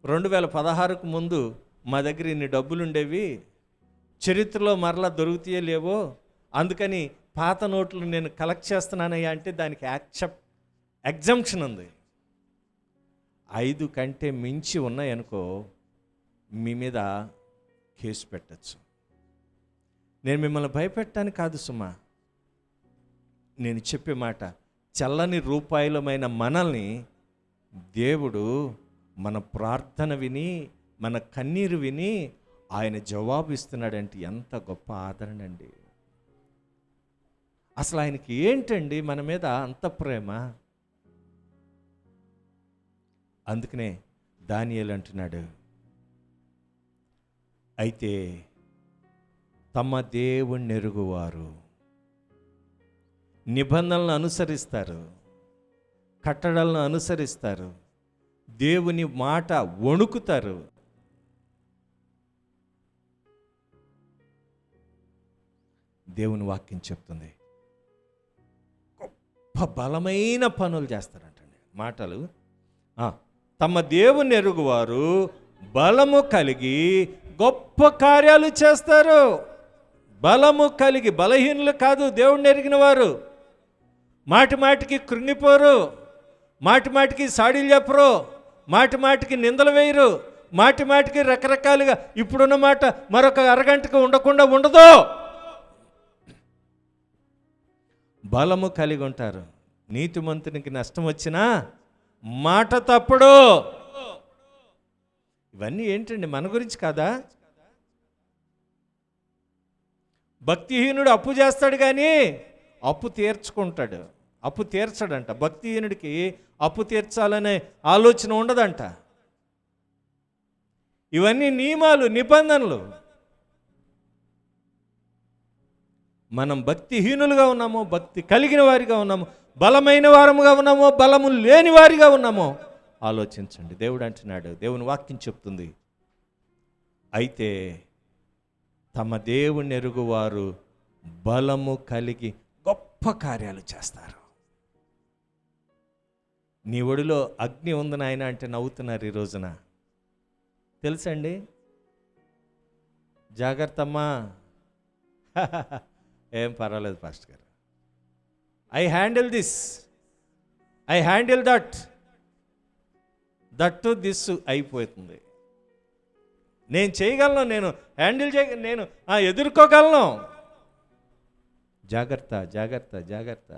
2016కు ముందు మా దగ్గర ఇన్ని డబ్బులు ఉండేవి, చరిత్రలో మరలా దొరుకుతాయో లేవో, అందుకని పాత నోట్లు నేను కలెక్ట్ చేస్తున్నానయ్యా అంటే దానికి ఎగ్జంప్షన్ ఉంది. 5 కంటే మించి ఉన్నాయనుకో మీ మీద కేసు పెట్టచ్చు. నేను మిమ్మల్ని భయపెట్టడానికి కాదు సుమా, నేను చెప్పే మాట, చల్లని రూపాయలమైన మనల్ని దేవుడు మన ప్రార్థన విని, మన కన్నీరు విని ఆయన జవాబు ఇస్తున్నాడంటే ఎంత గొప్ప ఆదరణ అండి. అసలు ఆయనకి ఏంటండి మన మీద అంత ప్రేమ? అందుకనే దానియేలు అంటున్నాడు, అయితే తమ దేవుణ్ణి ఎరుగువారు నిబంధనలను అనుసరిస్తారు, కట్టడలను అనుసరిస్తారు, దేవుని మాట వణుకుతారు. దేవుని వాక్యం చెప్తుంది, బలమైన పనులు చేస్తారంటండి. మాటలు తమ దేవుని ఎరుగువారు బలము కలిగి గొప్ప కార్యాలు చేస్తారు. బలము కలిగి, బలహీనులు కాదు, దేవుణ్ణి ఎరిగిన వారు. మాటి మాటికి కృంగిపోరు, మాటి మాటికి సాడీలు చెప్పరు, మాటి మాటికి నిందలు వేయరు, మాటి మాటికి రకరకాలుగా ఇప్పుడున్న మాట మరొక అరగంటకు ఉండకుండా ఉండదు. బలము కలిగి ఉంటారు. నీతిమంతునికి నష్టం వచ్చినా మాట తప్పుడు. ఇవన్నీ ఏంటండి, మన గురించి కాదా? భక్తిహీనుడు అప్పు చేస్తాడు కానీ అప్పు తీర్చుకుంటాడు, అప్పు తీర్చడంట. భక్తిహీనుడికి అప్పు తీర్చాలనే ఆలోచన ఉండదంట. ఇవన్నీ నియమాలు, నిబంధనలు. మనం భక్తిహీనులుగా ఉన్నామో, భక్తి కలిగిన వారిగా ఉన్నామో, బలమైన వారముగా ఉన్నామో, బలము లేని వారిగా ఉన్నామో ఆలోచించండి. దేవుడు అంటున్నాడు, దేవుని వాక్యం చెప్తుంది, అయితే తమ దేవుని ఎరుగువారు బలము కలిగి గొప్ప కార్యాలు చేస్తారు. నీ ఒడిలో అగ్ని ఉంది నాయన అంటే నవ్వుతున్నారు ఈ రోజున. తెలుసండి, జాగ్రత్తమ్మా, ఏం పర్వాలేదు పాస్టర్ గారు, I handle this, I handle that this అయిపోతుంది. నేను చేయగలను, నేను హ్యాండిల్ నేను ఎదుర్కోగలను. జాగ్రత్త, జాగ్రత్త, జాగ్రత్త.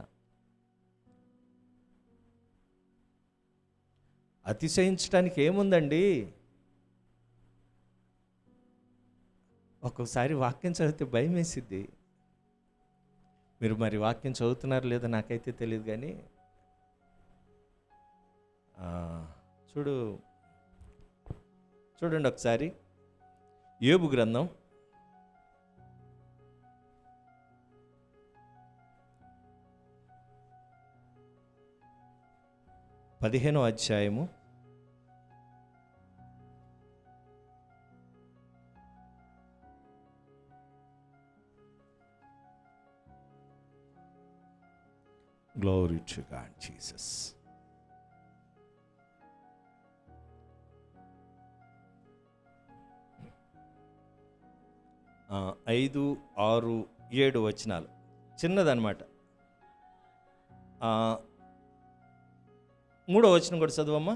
అతిశయించడానికి ఏముందండి? ఒక్కొక్కసారి వాక్యం చదివితే భయం వేసిద్ది. మీరు మరి వాక్యం చదువుతున్నారు లేదో నాకైతే తెలియదు కానీ చూడండి ఒకసారి యోబు గ్రంథం 15వ అధ్యాయము 'Glory to God, Jesus'. ఐదు, 6, 7 వచనాలు చిన్నదన్నమాట. 3వ వచనం కూడా చదువమ్మా.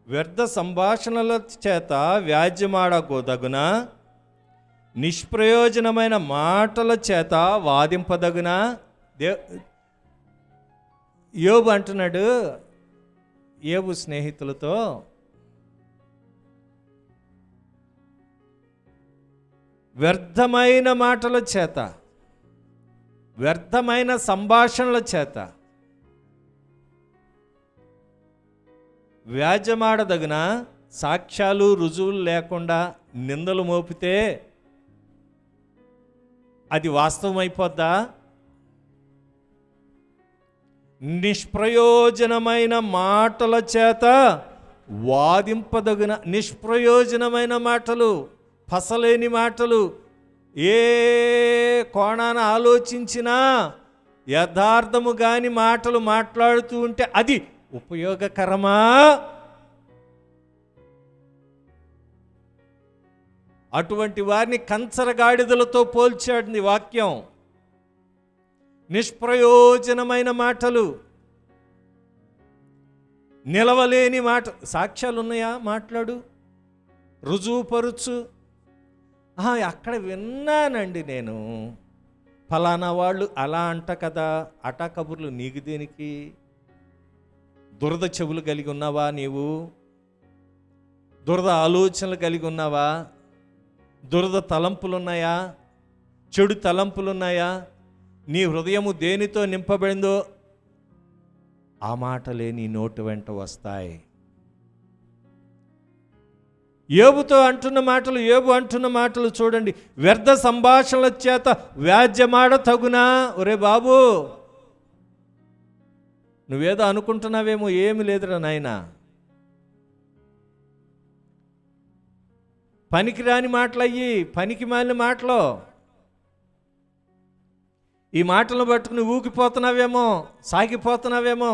వ్యర్థ సంభాషణల చేత వ్యాజ్యమాడగోదగున, నిష్ప్రయోజనమైన మాటల చేత వాదింపదగున. యోబు అంటున్నాడు యోబు స్నేహితులతో, వ్యర్థమైన మాటల చేత, వ్యర్థమైన సంభాషణల చేత వ్యాజ్యమాడదగిన, సాక్ష్యాలు రుజువులు లేకుండా నిందలు మోపితే అది వాస్తవం అయిపోద్దా? నిష్ప్రయోజనమైన మాటల చేత వాదింపదగిన, నిష్ప్రయోజనమైన మాటలు, ఫసలేని మాటలు, ఏ కోణాన ఆలోచించినా యథార్థము కాని మాటలు మాట్లాడుతూ ఉంటే అది ఉపయోగకరమా? అటువంటి వారిని కంచరగాడిదలతో పోల్చాడు వాక్యం. నిష్ప్రయోజనమైన మాటలు, నిలవలేని మాట. సాక్ష్యాలు ఉన్నాయా? మాట్లాడు, రుజువుపరుచు. అక్కడ విన్నానండి నేను, ఫలానా వాళ్ళు అలా అంట కదా. అటా కబుర్లు నీకు దేనికి? దురద చెవులు కలిగి ఉన్నావా నీవు? దురద ఆలోచనలు కలిగి ఉన్నావా? దురద తలంపులున్నాయా? చెడు తలంపులున్నాయా? నీ హృదయము దేనితో నింపబడిందో ఆ మాటలే నీ నోటి వెంట వస్తాయి. యోబుతో అంటున్న మాటలు, యోబు అంటున్న మాటలు చూడండి. వ్యర్థ సంభాషణల చేత వ్యాజ్యమాడ తగునా? ఒరే బాబు, నువ్వేదో అనుకుంటున్నావేమో, ఏమి లేదురా నాయనా. పనికి రాని మాటలు అయ్యి, పనికి మాలిన మాటలు. ఈ మాటలను పట్టుకుని ఊగిపోతున్నావేమో, సాగిపోతున్నావేమో,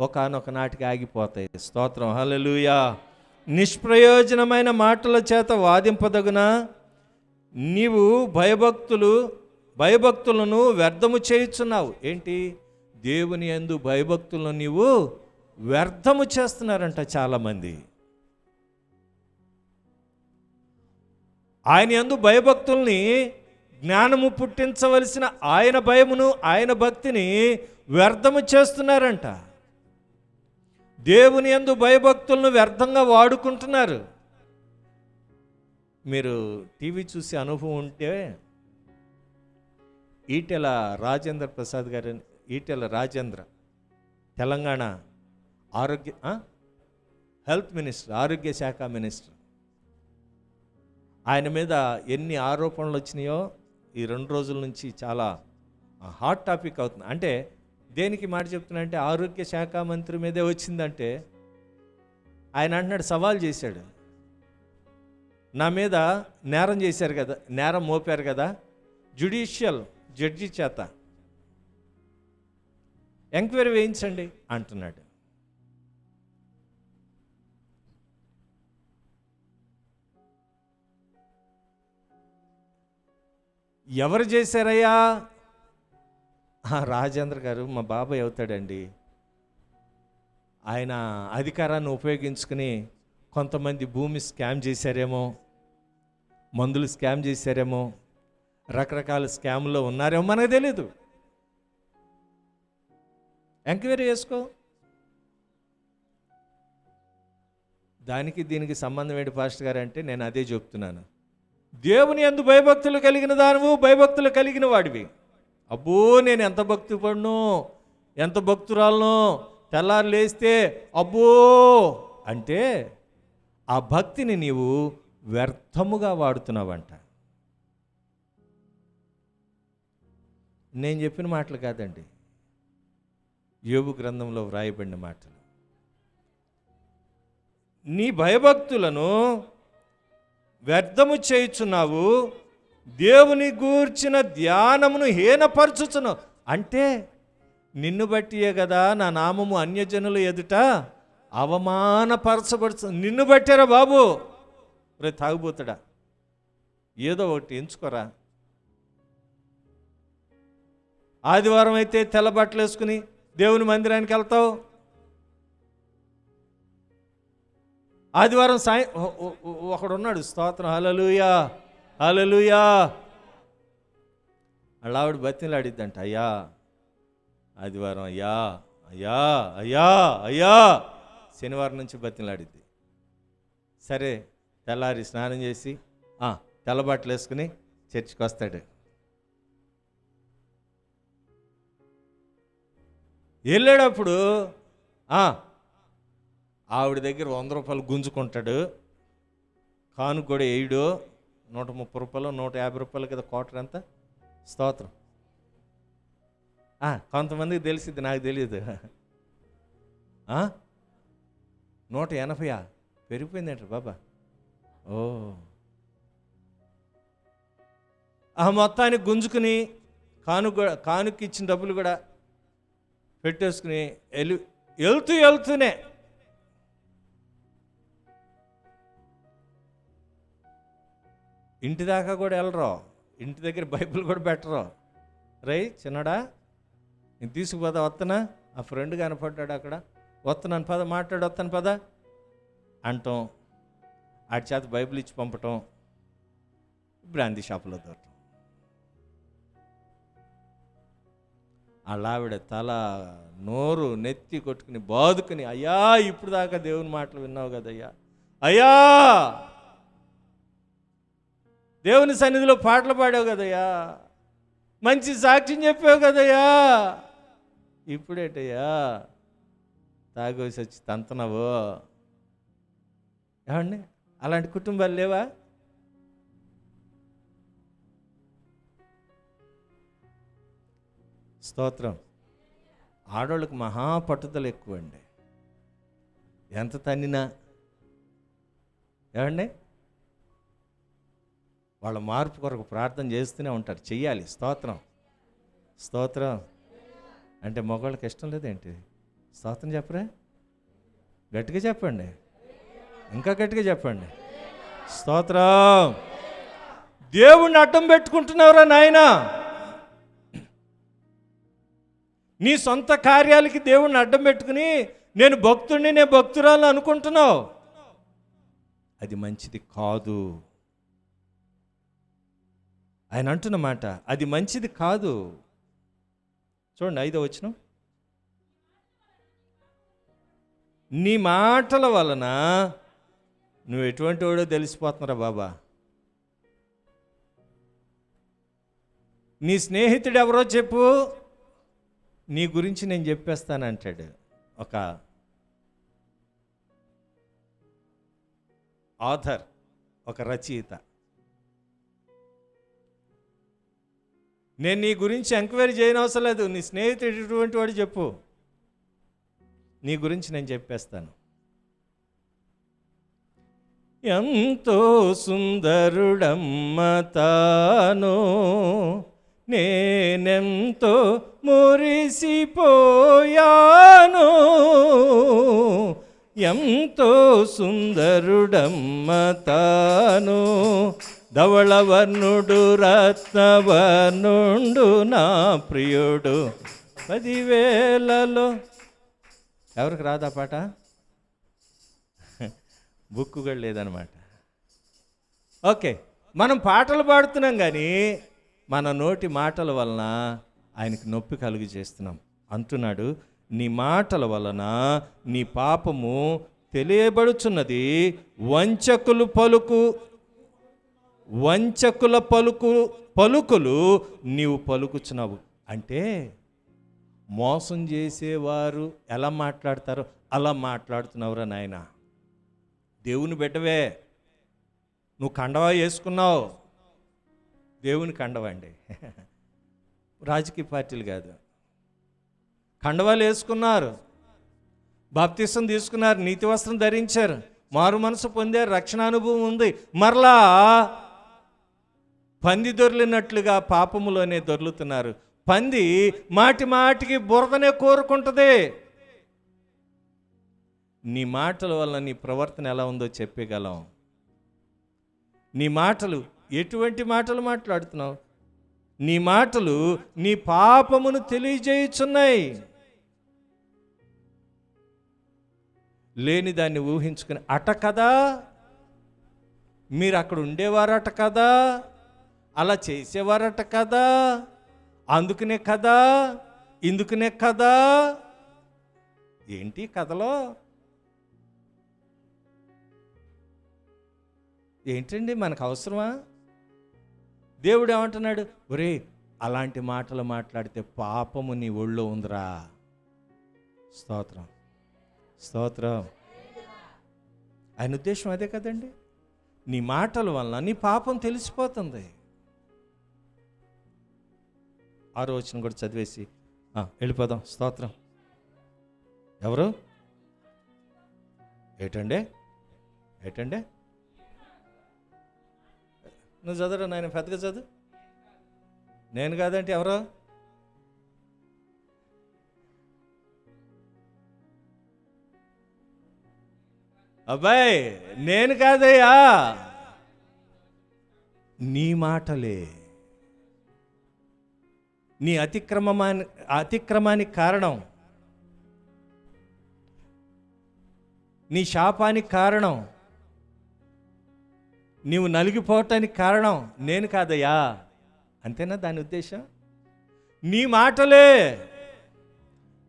ఒకానొక నాటికి ఆగిపోతాయి. స్తోత్రం, హల్లెలూయా. నిష్ప్రయోజనమైన మాటల చేత వాదింపదగునా? నీవు భయభక్తులను వ్యర్థము చేయుచున్నావు. ఏంటి? దేవుని యందు భయభక్తులను నీవు వ్యర్థము చేస్తున్నారంట చాలామంది. ఆయన యందు భయభక్తుల్ని, జ్ఞానము పుట్టించవలసిన ఆయన భయమును, ఆయన భక్తిని వ్యర్థము చేస్తున్నారంట. దేవుని యందు భయభక్తులను వ్యర్థంగా వాడుకుంటున్నారు. మీరు టీవీ చూసే అనుభవం ఉంటే, ఈటెల రాజేంద్ర ప్రసాద్ గారు, ఈటెల రాజేంద్ర, తెలంగాణ హెల్త్ మినిస్టర్, ఆరోగ్య శాఖ మినిస్టర్. ఆయన మీద ఎన్ని ఆరోపణలు వచ్చినాయో ఈ 2 రోజుల నుంచి చాలా హాట్ టాపిక్ అవుతుంది. అంటే దేనికి మాట చెప్తున్నా అంటే, ఆరోగ్య శాఖ మంత్రి మీదే వచ్చిందంటే ఆయన అంటున్నాడు, సవాల్ చేశాడు, నా మీద నేరం చేశారు కదా, నేరం మోపారు కదా, జ్యుడిషియల్ జడ్జి చేత ఎంక్వైరీ వేయించండి అంటున్నాడు. ఎవరు చేశారయ్యా? రాజేంద్ర గారు మా బాబాయ్ అవుతాడండి. ఆయన అధికారాన్ని ఉపయోగించుకుని కొంతమంది భూమి స్కామ్ చేశారేమో, మందులు స్కామ్ చేశారేమో, రకరకాల స్కామ్లో ఉన్నారేమో, మనకు తెలీదు. ఎంక్వైరీ చేసుకో. దానికి దీనికి సంబంధం ఏంటి పాస్టర్ గారు అంటే, నేను అదే చెప్తున్నాను. దేవుని యందు భయభక్తులు కలిగిన దానివు, భయభక్తులు కలిగిన వాడివి. అబ్బో నేను ఎంత భక్తి పడును, ఎంత భక్తురాలను, తెల్లారు లేస్తే అబ్బో అంటే ఆ భక్తిని నీవు వ్యర్థముగా వాడుతున్నావంట. నేను చెప్పిన మాటలు కాదండి, యోబు గ్రంథంలో వ్రాయబడిన మాటలు. నీ భయభక్తులను వ్యర్థము చేయుచున్నావు, దేవుని గూర్చిన ధ్యానమును హీనపరచుచున్నావు. అంటే నిన్ను బట్టియే కదా నా నామము అన్యజనుల ఎదుట అవమానపరచబడుతుంది. నిన్ను బట్టారా బాబు? రే తాగుబోతాడా, ఏదో ఒకటి ఎంచుకోరా. ఆదివారం అయితే తెల్ల బట్టలు వేసుకుని దేవుని మందిరానికి వెళ్తావు. ఆదివారం ఒకడున్నాడు, స్తోత్రం, హల్లెలూయా హల్లెలూయా. అలా ఆవిడ బతిలాడిద్దంట, అయ్యా ఆదివారం అయ్యా అయ్యా అయ్యా అయ్యా. శనివారం నుంచి బతిలాడిద్ది. సరే తెల్లారి స్నానం చేసి తెల్ల బట్టలు వేసుకుని చర్చికి వస్తాడు. వెళ్ళేటప్పుడు ఆవిడ దగ్గర 100 రూపాయలు గుంజుకుంటాడు, కాను కూడా వేయడు. 130 రూపాయలు 150 రూపాయలు కదా క్వార్టర్ ఎంత. స్తోత్రం. కొంతమందికి తెలిసిద్ది, నాకు తెలియదు. 180 పెరిగిపోయిందంట బాబా. ఓ మొత్తానికి గుంజుకుని కానుకి ఇచ్చిన డబ్బులు కూడా పెట్టేసుకుని వెళ్తూనే ఇంటి దాకా కూడా వెళ్ళరు, ఇంటి దగ్గర బైబిల్ కూడా పెట్టరు. రై చిన్నడా నేను తీసుకుపోదా, వత్తనా, ఆ ఫ్రెండ్ కనపడ్డాడు అక్కడ, వస్తున్నాను పద, మాట్లాడు, వస్తాను పద అంటాం. ఆడి చేత బైబిల్ ఇచ్చి పంపటం, బ్రాందీ షాపులో దొరకటం. అలా ఆవిడ తల నోరు నెత్తి కొట్టుకుని బాదుకుని, అయ్యా ఇప్పుడు దాకా దేవుని మాటలు విన్నావు కదయ్యా, అయ్యా దేవుని సన్నిధిలో పాటలు పాడావు కదయ్యా, మంచి సాక్ష్యం చెప్పావు కదయ్యా, ఇప్పుడేటయ్యా తాగేసి వచ్చి తంతనవు. ఏమండి అలాంటి కుటుంబాలు లేవా? స్తోత్రం. ఆడవాళ్ళకి మహా పట్టుదల ఎక్కువ అండి. ఎంత తన్నినా ఏమండి వాళ్ళ మార్పు కొరకు ప్రార్థన చేస్తూనే ఉంటారు. చెయ్యాలి. స్తోత్రం. స్తోత్రం. అంటే మగవాళ్ళకి ఇష్టం లేదేంటి? స్తోత్రం చెప్పరా? గట్టిగా చెప్పండి, ఇంకా గట్టిగా చెప్పండి. స్తోత్రం. దేవుణ్ణి అడ్డం పెట్టుకుంటున్నావురా నాయనా. నీ సొంత కార్యాలకి దేవుణ్ణి అడ్డం పెట్టుకుని నేను భక్తుడిని, నేను భక్తురాలు అనుకుంటున్నావు. అది మంచిది కాదు. ఆయన అంటున్నమాట అది మంచిది కాదు. చూడండి 5వ వచనం. నీ మాటల వలన నువ్వు ఎటువంటి వాడో తెలిసిపోతున్నారా బాబా. నీ స్నేహితుడు ఎవరో చెప్పు, నీ గురించి నేను చెప్పేస్తానంటాడు ఒక ఆథర్, ఒక రచయిత. నేను నీ గురించి ఎంక్వైరీ చేయనవసరం లేదు, నీ స్నేహితుడు ఎటువంటి వాడు చెప్పు, నీ గురించి నేను చెప్పేస్తాను. ఎంతో సుందరుడమ్మ తాను, నేనెంతో మురిసిపోయాను. ఎంతో సుందరుడమ్మ తాను, ధవళవర్ణుడు రత్నవర్ణుండు నా ప్రియుడు. 10,000లో ఎవరికి రాదా పాట? బుక్ కూడా లేదనమాట. ఓకే, మనం పాటలు పాడుతున్నాం కానీ మన నోటి మాటల వలన ఆయనకి నొప్పి కలుగు చేస్తున్నాం. అంటున్నాడు, నీ మాటల వలన నీ పాపము తెలియబడుచున్నది, వంచకుల పలుకులు నీవు పలుకుచున్నావు. అంటే మోసం చేసేవారు ఎలా మాట్లాడతారో అలా మాట్లాడుతున్నావురా నాయన. దేవుని బిడ్డవే, నువ్వు కండవా వేసుకున్నావు, దేవుని కండవండి, రాజకీయ పార్టీలు కాదు. కండవాలు వేసుకున్నారు, బాప్తిసం తీసుకున్నారు, నీతి వస్త్రం ధరించారు, మారు మనసు పొందారు, రక్షణ అనుభవం ఉంది. మరలా పంది దొర్లినట్లుగా పాపములోనే దొర్లుతున్నారు. పంది మాటి మాటికి బురదనే కోరుకుంటుంది. నీ మాటల వల్ల నీ ప్రవర్తన ఎలా ఉందో చెప్పగలం. నీ మాటలు ఎటువంటి మాటలు మాట్లాడుతున్నావు? నీ మాటలు నీ పాపమును తెలియజేయుచున్నాయి. లేని దాన్ని ఊహించుకుని అట కదా, మీరు అక్కడ ఉండేవారట కదా, అలా చేసేవారట కదా, అందుకనే కదా, ఇందుకనే కదా. ఏంటి కథలో? ఏంటండి మనకు అవసరమా? దేవుడు ఏమంటున్నాడు? ఒరే, అలాంటి మాటలు మాట్లాడితే పాపము నీ ఒళ్ళో ఉందిరా. స్తోత్రం, స్తోత్రం. ఆయన ఉద్దేశం అదే కదండి. నీ మాటల వలన నీ పాపం తెలిసిపోతుంది. 6వ వచనం కూడా చదివేసి వెళ్ళిపోదాం. స్తోత్రం. ఎవరు? ఏటండే నువ్వు చదవరా నాయన, పెద్దగా చదువు. నేను కాదంటే ఎవరో? అబ్బాయి, నేను కాదయ్యా, నీ మాటలే నీ అతిక్రమానికి కారణం, నీ శాపానికి కారణం, నీవు నలిగిపోవటానికి కారణం నేను కాదయ్యా. అంతేనా దాని ఉద్దేశం? నీ మాటలే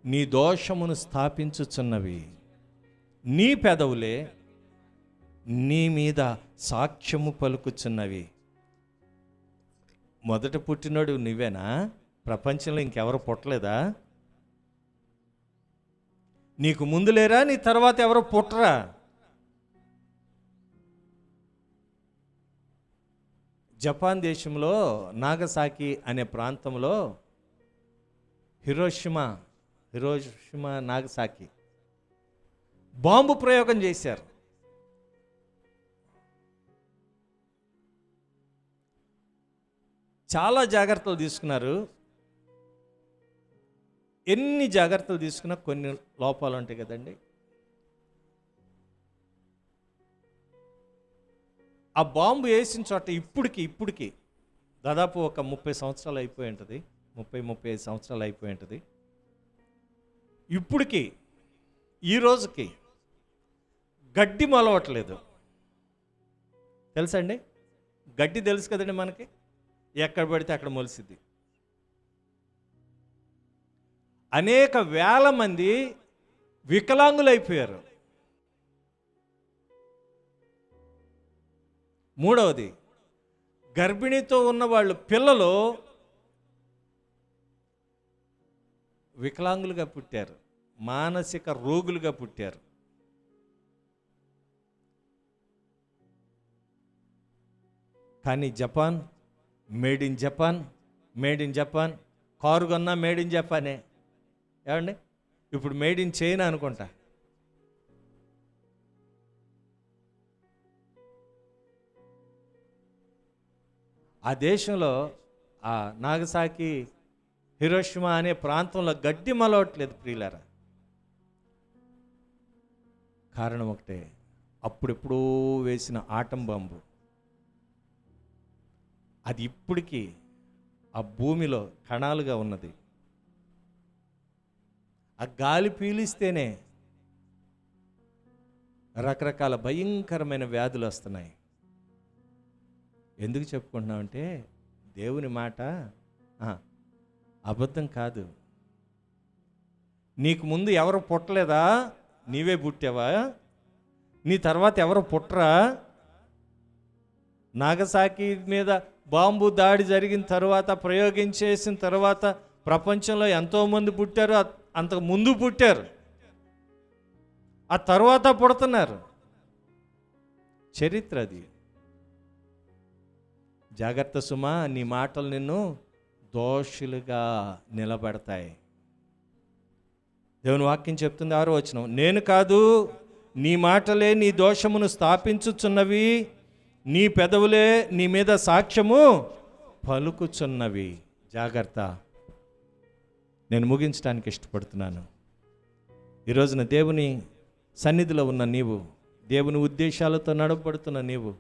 నీ దోషమును స్థాపించుచున్నవి, నీ పెదవులే నీ మీద సాక్ష్యము పలుకుచున్నవి. మొదట పుట్టినోడు నువ్వేనా? ప్రపంచంలో ఇంకెవరు పుట్టలేదా? నీకు ముందు లేరా? నీ తర్వాత ఎవరో పుట్టరా? జపాన్ దేశంలో నాగసాకి అనే ప్రాంతంలో హిరోషిమా నాగసాకి బాంబు ప్రయోగం చేశారు. చాలా జాగ్రత్తలు తీసుకున్నారు. ఎన్ని జాగ్రత్తలు తీసుకున్నా కొన్ని లోపాలు ఉంటాయి కదండి. ఆ బాంబు వేసిన చోట ఇప్పటికి దాదాపు ఒక 30 సంవత్సరాలు అయిపోయి ఉంటుంది, 35 సంవత్సరాలు అయిపోయి ఉంటుంది. ఇప్పటికి ఈ రోజుకి గడ్డి మొలవట్లేదు. తెలుసా అండి? గడ్డి తెలుసు కదండి మనకి, ఎక్కడ పడితే అక్కడ మొలిసిద్ది. అనేక వేల మంది వికలాంగులైపోయారు. మూడవది, గర్భిణీతో ఉన్న వాళ్ళు పిల్లలు వికలాంగులుగా పుట్టారు, మానసిక రోగులుగా పుట్టారు. కానీ Japan, made in Japan, car కొన్నా మేడ్ ఇన్ జపానే. ఏమండి? ఇప్పుడు మేడ్ ఇన్ చైనా అనుకుంటా. ఆ దేశంలో ఆ నాగసాకి, హిరోషిమా అనే ప్రాంతంలో గడ్డి మలవట్లేదు ప్రియులారా. కారణం ఒకటే, అప్పుడెప్పుడో వేసిన ఆటం బాంబు. అది ఇప్పటికీ ఆ భూమిలో కణాలుగా ఉన్నది. ఆ గాలి పీలిస్తేనే రకరకాల భయంకరమైన వ్యాధులు వస్తున్నాయి. ఎందుకు చెప్పుకుంటున్నామంటే, దేవుని మాట అబద్ధం కాదు. నీకు ముందు ఎవరు పుట్టలేదా? నీవే పుట్టావా? నీ తర్వాత ఎవరు పుట్టరా? నాగసాకి మీద బాంబు దాడి జరిగిన తర్వాత, ప్రయోగించేసిన తర్వాత ప్రపంచంలో ఎంతోమంది పుట్టారు, అంతకు ముందు పుట్టారు, ఆ తర్వాత పుడుతున్నారు. చరిత్ర అది. జాగ్రత్త సుమా, నీ మాటలు నిన్ను దోషులుగా నిలబెడతాయి. దేవుని వాక్యం చెప్తుంది 6వ వచనం, నేను కాదు, నీ మాటలే నీ దోషమును స్థాపించుచున్నవి, నీ పెదవులే నీ మీద సాక్ష్యము పలుకుచున్నవి. జాగ్రత్త. నేను ముగించడానికి ఇష్టపడుతున్నాను. ఈరోజున దేవుని సన్నిధిలో ఉన్న నీవు, దేవుని ఉద్దేశాలతో నడపబడుతున్న నీవు,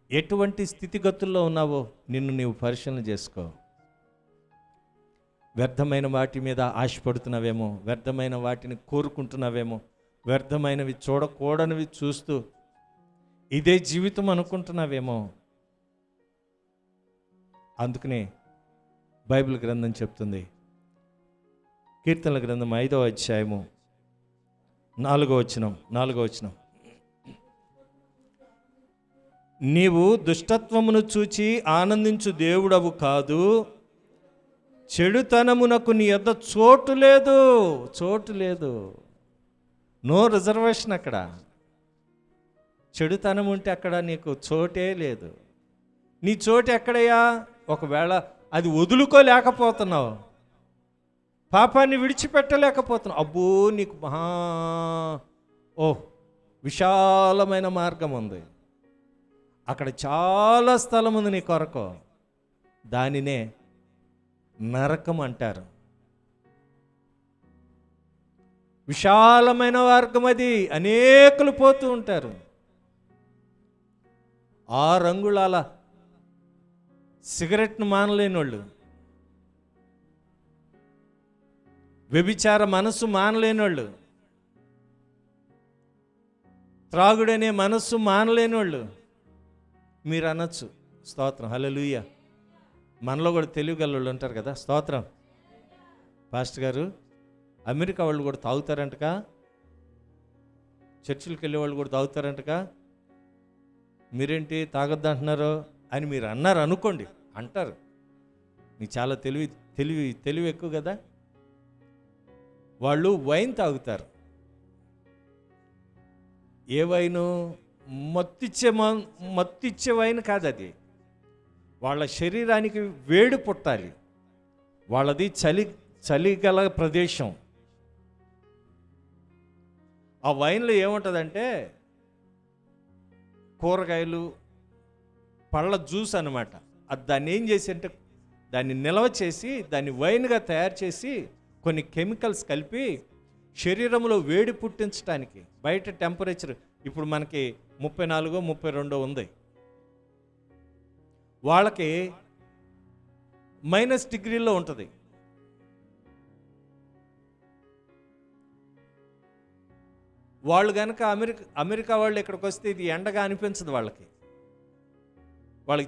ఎటువంటి స్థితిగతుల్లో ఉన్నావో నిన్ను నీవు పరిశీలన చేసుకో. వ్యర్థమైన వాటి మీద ఆశపడుతున్నావేమో, వ్యర్థమైన వాటిని కోరుకుంటున్నావేమో, వ్యర్థమైనవి చూడకూడనివి చూస్తూ ఇదే జీవితం అనుకుంటున్నావేమో. అందుకనే బైబిల్ గ్రంథం చెప్తుంది, కీర్తనల గ్రంథం 5వ అధ్యాయము 4వ వచనం, నీవు దుష్టత్వమును చూచి ఆనందించు దేవుడవు కాదు, చెడుతనమునకు నీ యొద్ద చోటు లేదు. No reservation. అక్కడ చెడుతనం ఉంటే అక్కడ నీకు చోటే లేదు. నీ చోటు ఎక్కడయ్యా? ఒకవేళ అది వదులుకోలేకపోతున్నావు, పాపాన్ని విడిచిపెట్టలేకపోతున్నావు, అబ్బో నీకు విశాలమైన మార్గం ఉంది, అక్కడ చాలా స్థలం ఉంది నీ కొరకు. దానినే నరకం అంటారు. విశాలమైన మార్గం అది, అనేకులు పోతూ ఉంటారు. 6 అంగుళాల సిగరెట్ను మానలేని వాళ్ళు, వ్యభిచార మనస్సు మానలేని వాళ్ళు, త్రాగుడనే మనస్సు మానలేని వాళ్ళు. మీరు అనొచ్చు, స్తోత్రం, హల్లెలూయా. మనలో కూడా తెలివిగల ఉంటారు కదా. స్తోత్రం పాస్టర్ గారు, అమెరికా వాళ్ళు కూడా తాగుతారంటగా, చర్చిలకు వెళ్ళే వాళ్ళు కూడా తాగుతారంటగా, మీరేంటి తాగొద్దు అంటున్నారు అని మీరు అన్నారు అనుకోండి, అంటారు. మీకు చాలా తెలివి ఎక్కువ కదా. వాళ్ళు వైన్ తాగుతారు. ఏ వైను? మత్తిచ్చే వైన్ కాదు అది. వాళ్ళ శరీరానికి వేడి పుట్టాలి, వాళ్ళది చలి గల ప్రదేశం. ఆ వైన్లో ఏముంటుందంటే కూరగాయలు, పళ్ళ జ్యూస్ అన్నమాట. అది దాన్ని ఏం చేసి అంటే దాన్ని నిల్వ చేసి దాన్ని వైన్గా తయారు చేసి కొన్ని కెమికల్స్ కలిపి శరీరంలో వేడి పుట్టించడానికి, బయట టెంపరేచర్ ఇప్పుడు మనకి 34 32 ఉంది, వాళ్ళకి -డిగ్రీలో ఉంటుంది. వాళ్ళు కనుక అమెరికా వాళ్ళు ఇక్కడికి వస్తే ఇది ఎండగా అనిపించదు వాళ్ళకి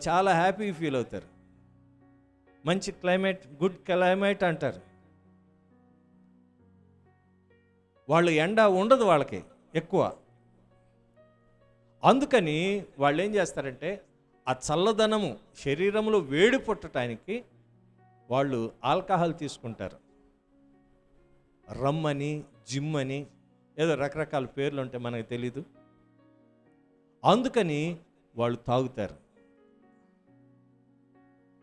చాలా హ్యాపీ ఫీల్ అవుతారు. మంచి క్లైమేట్, గుడ్ క్లైమేట్ అంటారు. వాళ్ళు ఎండ ఉండదు వాళ్ళకి ఎక్కువ. అందుకని వాళ్ళు ఏం చేస్తారంటే ఆ చల్లదనము శరీరంలో వేడి పుట్టడానికి వాళ్ళు ఆల్కహాల్ తీసుకుంటారు. రమ్ అని, జిమ్ అని, ఏదో రకరకాల పేర్లు ఉంటాయి, మనకు తెలీదు. అందుకని వాళ్ళు తాగుతారు.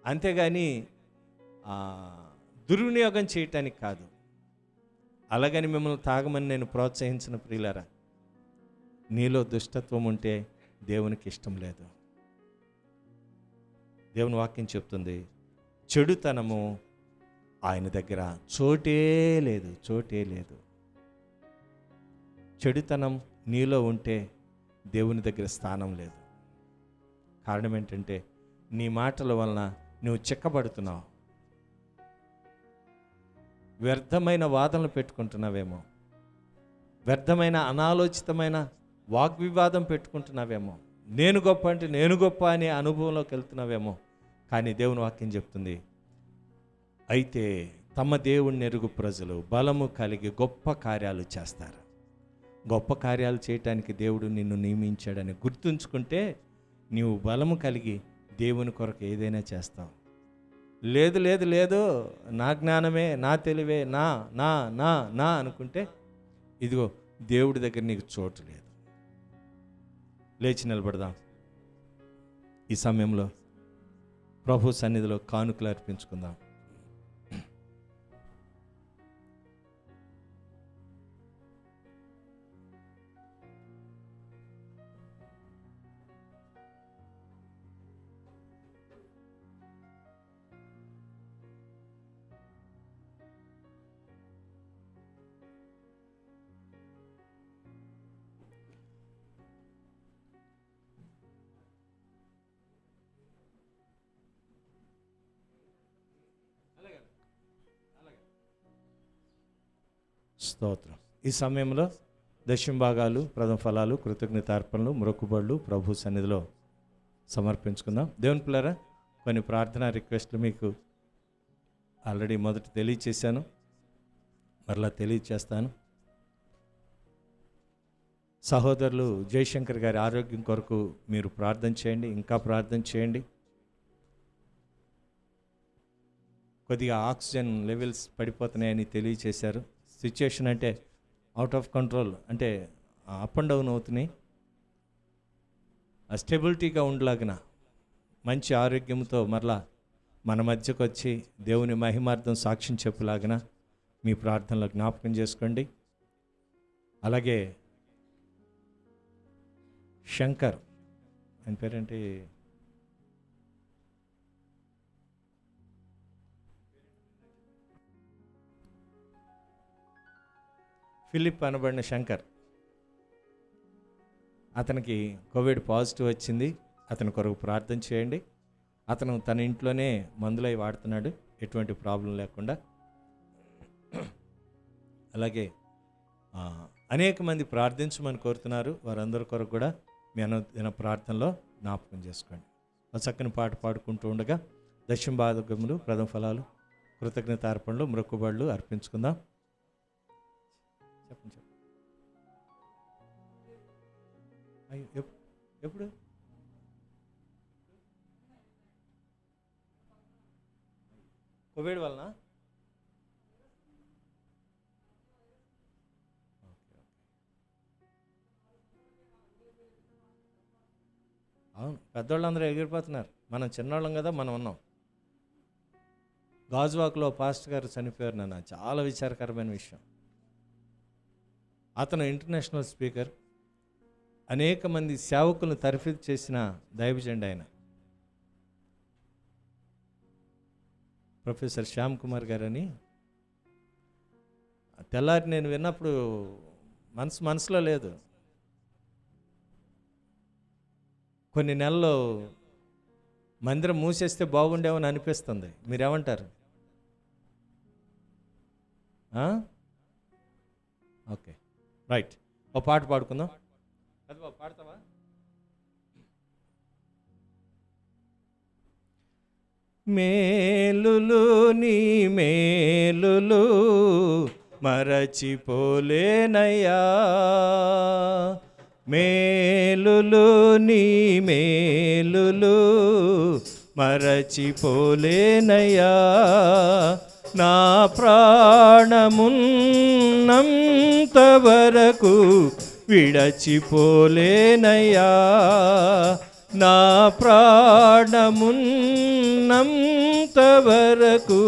అంతేగాని దుర్వినియోగం చేయటానికి కాదు. అలాగని మిమ్మల్ని తాగమని నేను ప్రోత్సహించిన ప్రియులారా, నీలో దుష్టత్వం ఉంటే దేవునికి ఇష్టం లేదు. దేవుని వాక్యం చెప్తుంది, చెడుతనము ఆయన దగ్గర చోటే లేదు. చెడుతనం నీలో ఉంటే దేవుని దగ్గర స్థానం లేదు. కారణం ఏంటంటే నీ మాటల వలన నువ్వు చిక్కబడుతున్నావు. వ్యర్థమైన వాదనలు పెట్టుకుంటున్నావేమో, వ్యర్థమైన అనాలోచితమైన వాగ్వివాదం పెట్టుకుంటున్నావేమో, నేను గొప్ప అంటే నేను గొప్ప అనే అనుభవంలోకి వెళ్తున్నావేమో. కానీ దేవుని వాక్యం చెప్తుంది, అయితే తమ దేవుణ్ణి ఎరుగు ప్రజలు బలము కలిగి గొప్ప కార్యాలు చేస్తారు. గొప్ప కార్యాలు చేయటానికి దేవుడు నిన్ను నియమించాడని గుర్తుంచుకుంటే నీవు బలము కలిగి దేవుని కొరకు ఏదైనా చేస్తావు. లేదు నా జ్ఞానమే, నా తెలివే, నా నా నా నా అనుకుంటే ఇదిగో దేవుడి దగ్గర నీకు చోటు లేదు. లేచి నిలబడదాం. ఈ సమయంలో ప్రభు సన్నిధిలో కానుకలు అర్పించుకుందాం. స్తోత్రం. ఈ సమయంలో దశమ భాగాలు, ప్రథమ ఫలాలు, కృతజ్ఞతార్పణలు, మొక్కుబడులు ప్రభు సన్నిధిలో సమర్పించుకుందాం. దేవుని పిల్లరా, కొన్ని ప్రార్థనా రిక్వెస్ట్లు మీకు ఆల్రెడీ మొదట తెలియచేశాను, మరలా తెలియచేస్తాను. సహోదరులు జయశంకర్ గారి ఆరోగ్యం కొరకు మీరు ప్రార్థన చేయండి, ఇంకా ప్రార్థన చేయండి. కొద్దిగా ఆక్సిజన్ లెవెల్స్ పడిపోతున్నాయని తెలియచేశారు. సిచ్యుయేషన్ అంటే అవుట్ ఆఫ్ కంట్రోల్, అంటే అప్ అండ్ డౌన్ అవుతున్నాయి. ఆ స్టెబిలిటీగా ఉండలాగిన మంచి ఆరోగ్యంతో మరలా మన మధ్యకు వచ్చి దేవుని మహిమార్థం సాక్ష్యం చెప్పులాగిన మీ ప్రార్థనలో జ్ఞాపకం చేసుకోండి. అలాగే శంకర్, ఆయన పేరేంటి, ఫిలిప్ అనబడిన శంకర్, అతనికి కోవిడ్ పాజిటివ్ వచ్చింది. అతని కొరకు ప్రార్థన చేయండి. అతను తన ఇంట్లోనే మందులై వాడుతున్నాడు, ఎటువంటి ప్రాబ్లం లేకుండా. అలాగే అనేక మంది ప్రార్థించమని కోరుతున్నారు. వారందరి కొరకు కూడా మీ అనుదిన ప్రార్థనలో జ్ఞాపకం చేసుకోండి. చక్కని పాట పాడుకుంటూ ఉండగా దశమ భాగములు, ప్రథమ ఫలాలు, కృతజ్ఞతార్పణలు, మొక్కుబడులు అర్పించుకుందాం. చెప్పండి. ఎప్పుడు కోవిడ్ వలన అవును, పెద్దవాళ్ళందరూ ఎగిరిపోతున్నారు. మనం చిన్నవాళ్ళం కదా, మనం ఉన్నాం. గాజువాక్లో పాస్టర్ గారు చనిపోయారు. నాన్న, చాలా విచారకరమైన విషయం. అతను ఇంటర్నేషనల్ స్పీకర్, అనేక మంది సేవకులను తరఫీదు చేసిన దైవజనుడు ఆయన. ప్రొఫెసర్ శ్యామ్ కుమార్ గారని. తెల్లారి నేను విన్నప్పుడు మనసులో లేదు. కొన్ని నెలలు మందిరం మూసేస్తే బాగుండేమని అనిపిస్తుంది. మీరేమంటారు? Okay, right. ఓ పాట పాడుకుందాం. అది పాడతావా? మేలులు నీ మేలులు మరచిపోలేనయ్యా, మేలులు నీ మేలులు మరచిపోలేనయ్యా, నా ప్రాణమున్నంత వరకు విడచిపోలేనయ్యా, నా ప్రాణమున్నంత వరకు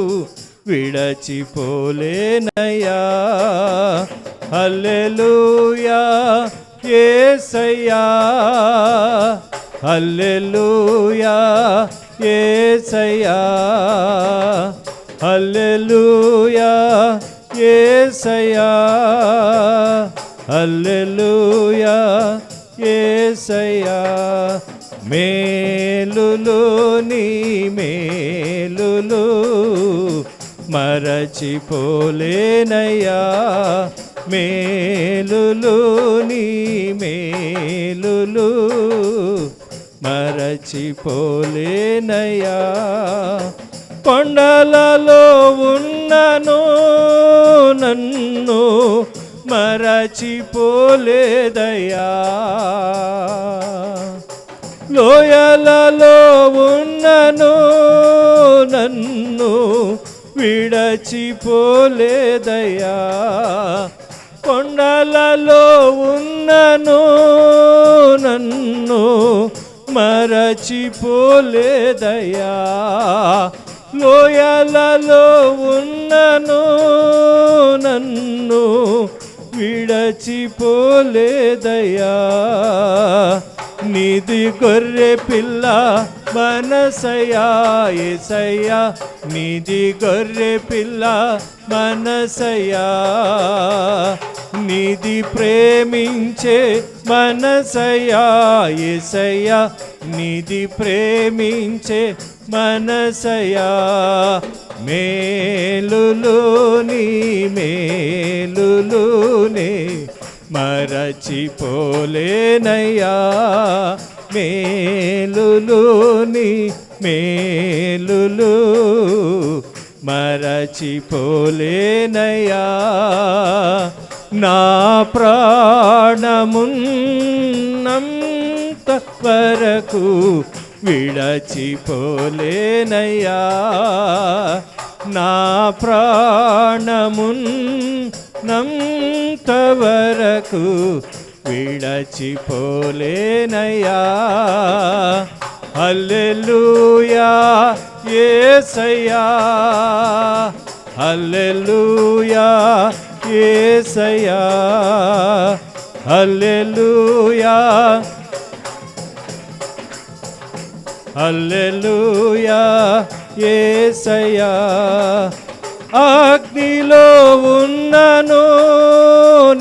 విడచిపోలేనయ్యా. హల్లెలూయా యేసయ్యా, హల్లెలూయా యేసయ్యా, హల్లెలూయా యేసయ్యా, హల్లెలూయా యేసయ్యా. మేలులు నీ మేలులు మరచిపోలేనయ్యా, మేలులు నీ మేలులు మరచిపోలేనయ్యా. కొండలలో ఉన్నను నన్ను మరచిపోలేదయ్యా, లోయలలో ఉన్నను నన్ను విడచిపోలేదయ్యా, కొండలలో ఉన్నను నన్ను మరచిపోలేదయ్యా, లోయలలో ఉన్నను నన్ను విడచిపోలేదయ్యా. నీది గొర్రె పిల్ల మనసయ్యా యేసయ్యా, నీది గొర్రె పిల్ల మనసయ్యా, నీది ప్రేమించే మనసయ్యా యేసయ్యా, నీది ప్రేమించే మనసయ్యా. మేలులు నీ మేలులునే మరచిపోలేనయ్యా, మేలులు నీ మేలులు మరచిపోలేనయ్యా, నా ప్రాణమున్నంత వరకు విడచిపోలేనయ్యా, నా ప్రాణమున్నంత వరకు విడచిపోలేనయ్యా. హల్లెలూయా యేసయ్యా, హల్లెలూయా యేసయ్యా, హల్లెలూయా, హల్లెలూయా యేసయ్యా. అగ్నిలో ఉన్నను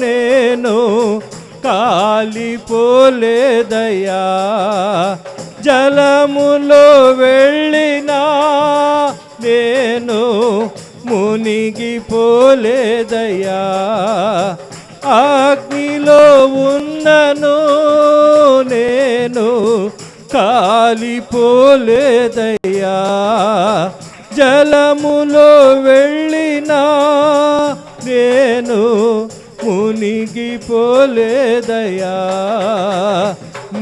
నేను కాలిపోలేదయ్యా, జలములో వెళ్ళినా నేను మునిగిపోలేదయ్యా, అగ్నిలో ఉన్నను నేను కాలిపోలేదయ్యా, జలములో వెళ్ళినా నేను మునిగిపోలేదయ్యా,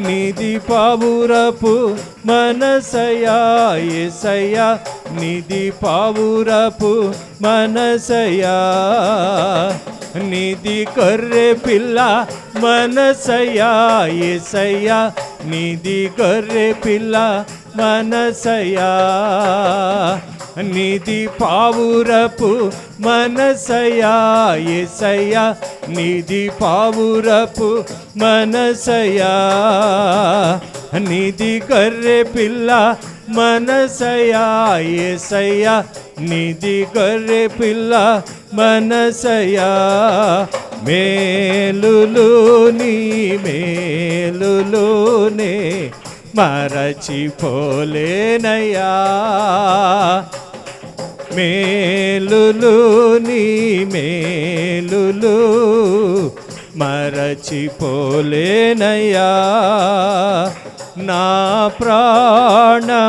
నిధి పావురపు మనసయ్యా యేసయ్యా, నిధి పావురపు మనసయ్యా, నిధి గొర్రె పిల్ల మనసయ్యా యేసయ్యా, నిధి గొర్రె పిల్ల మనసయ్యా, నిధి పావురపు మనసయ్యా యేసయ్యా, నిధి పావురపు మనసయ్యా, నిధి గొర్రె పిల్ల మనసయా యేసయ్యా నిధి గొర్రె పిల్ల మనసయా మేలులు నీ మేలులునే మరచిపోలేనయ్యా మేలులు నీ మేలులు మరచిపోలేనయ్యా నా ప్రాణమున్నంత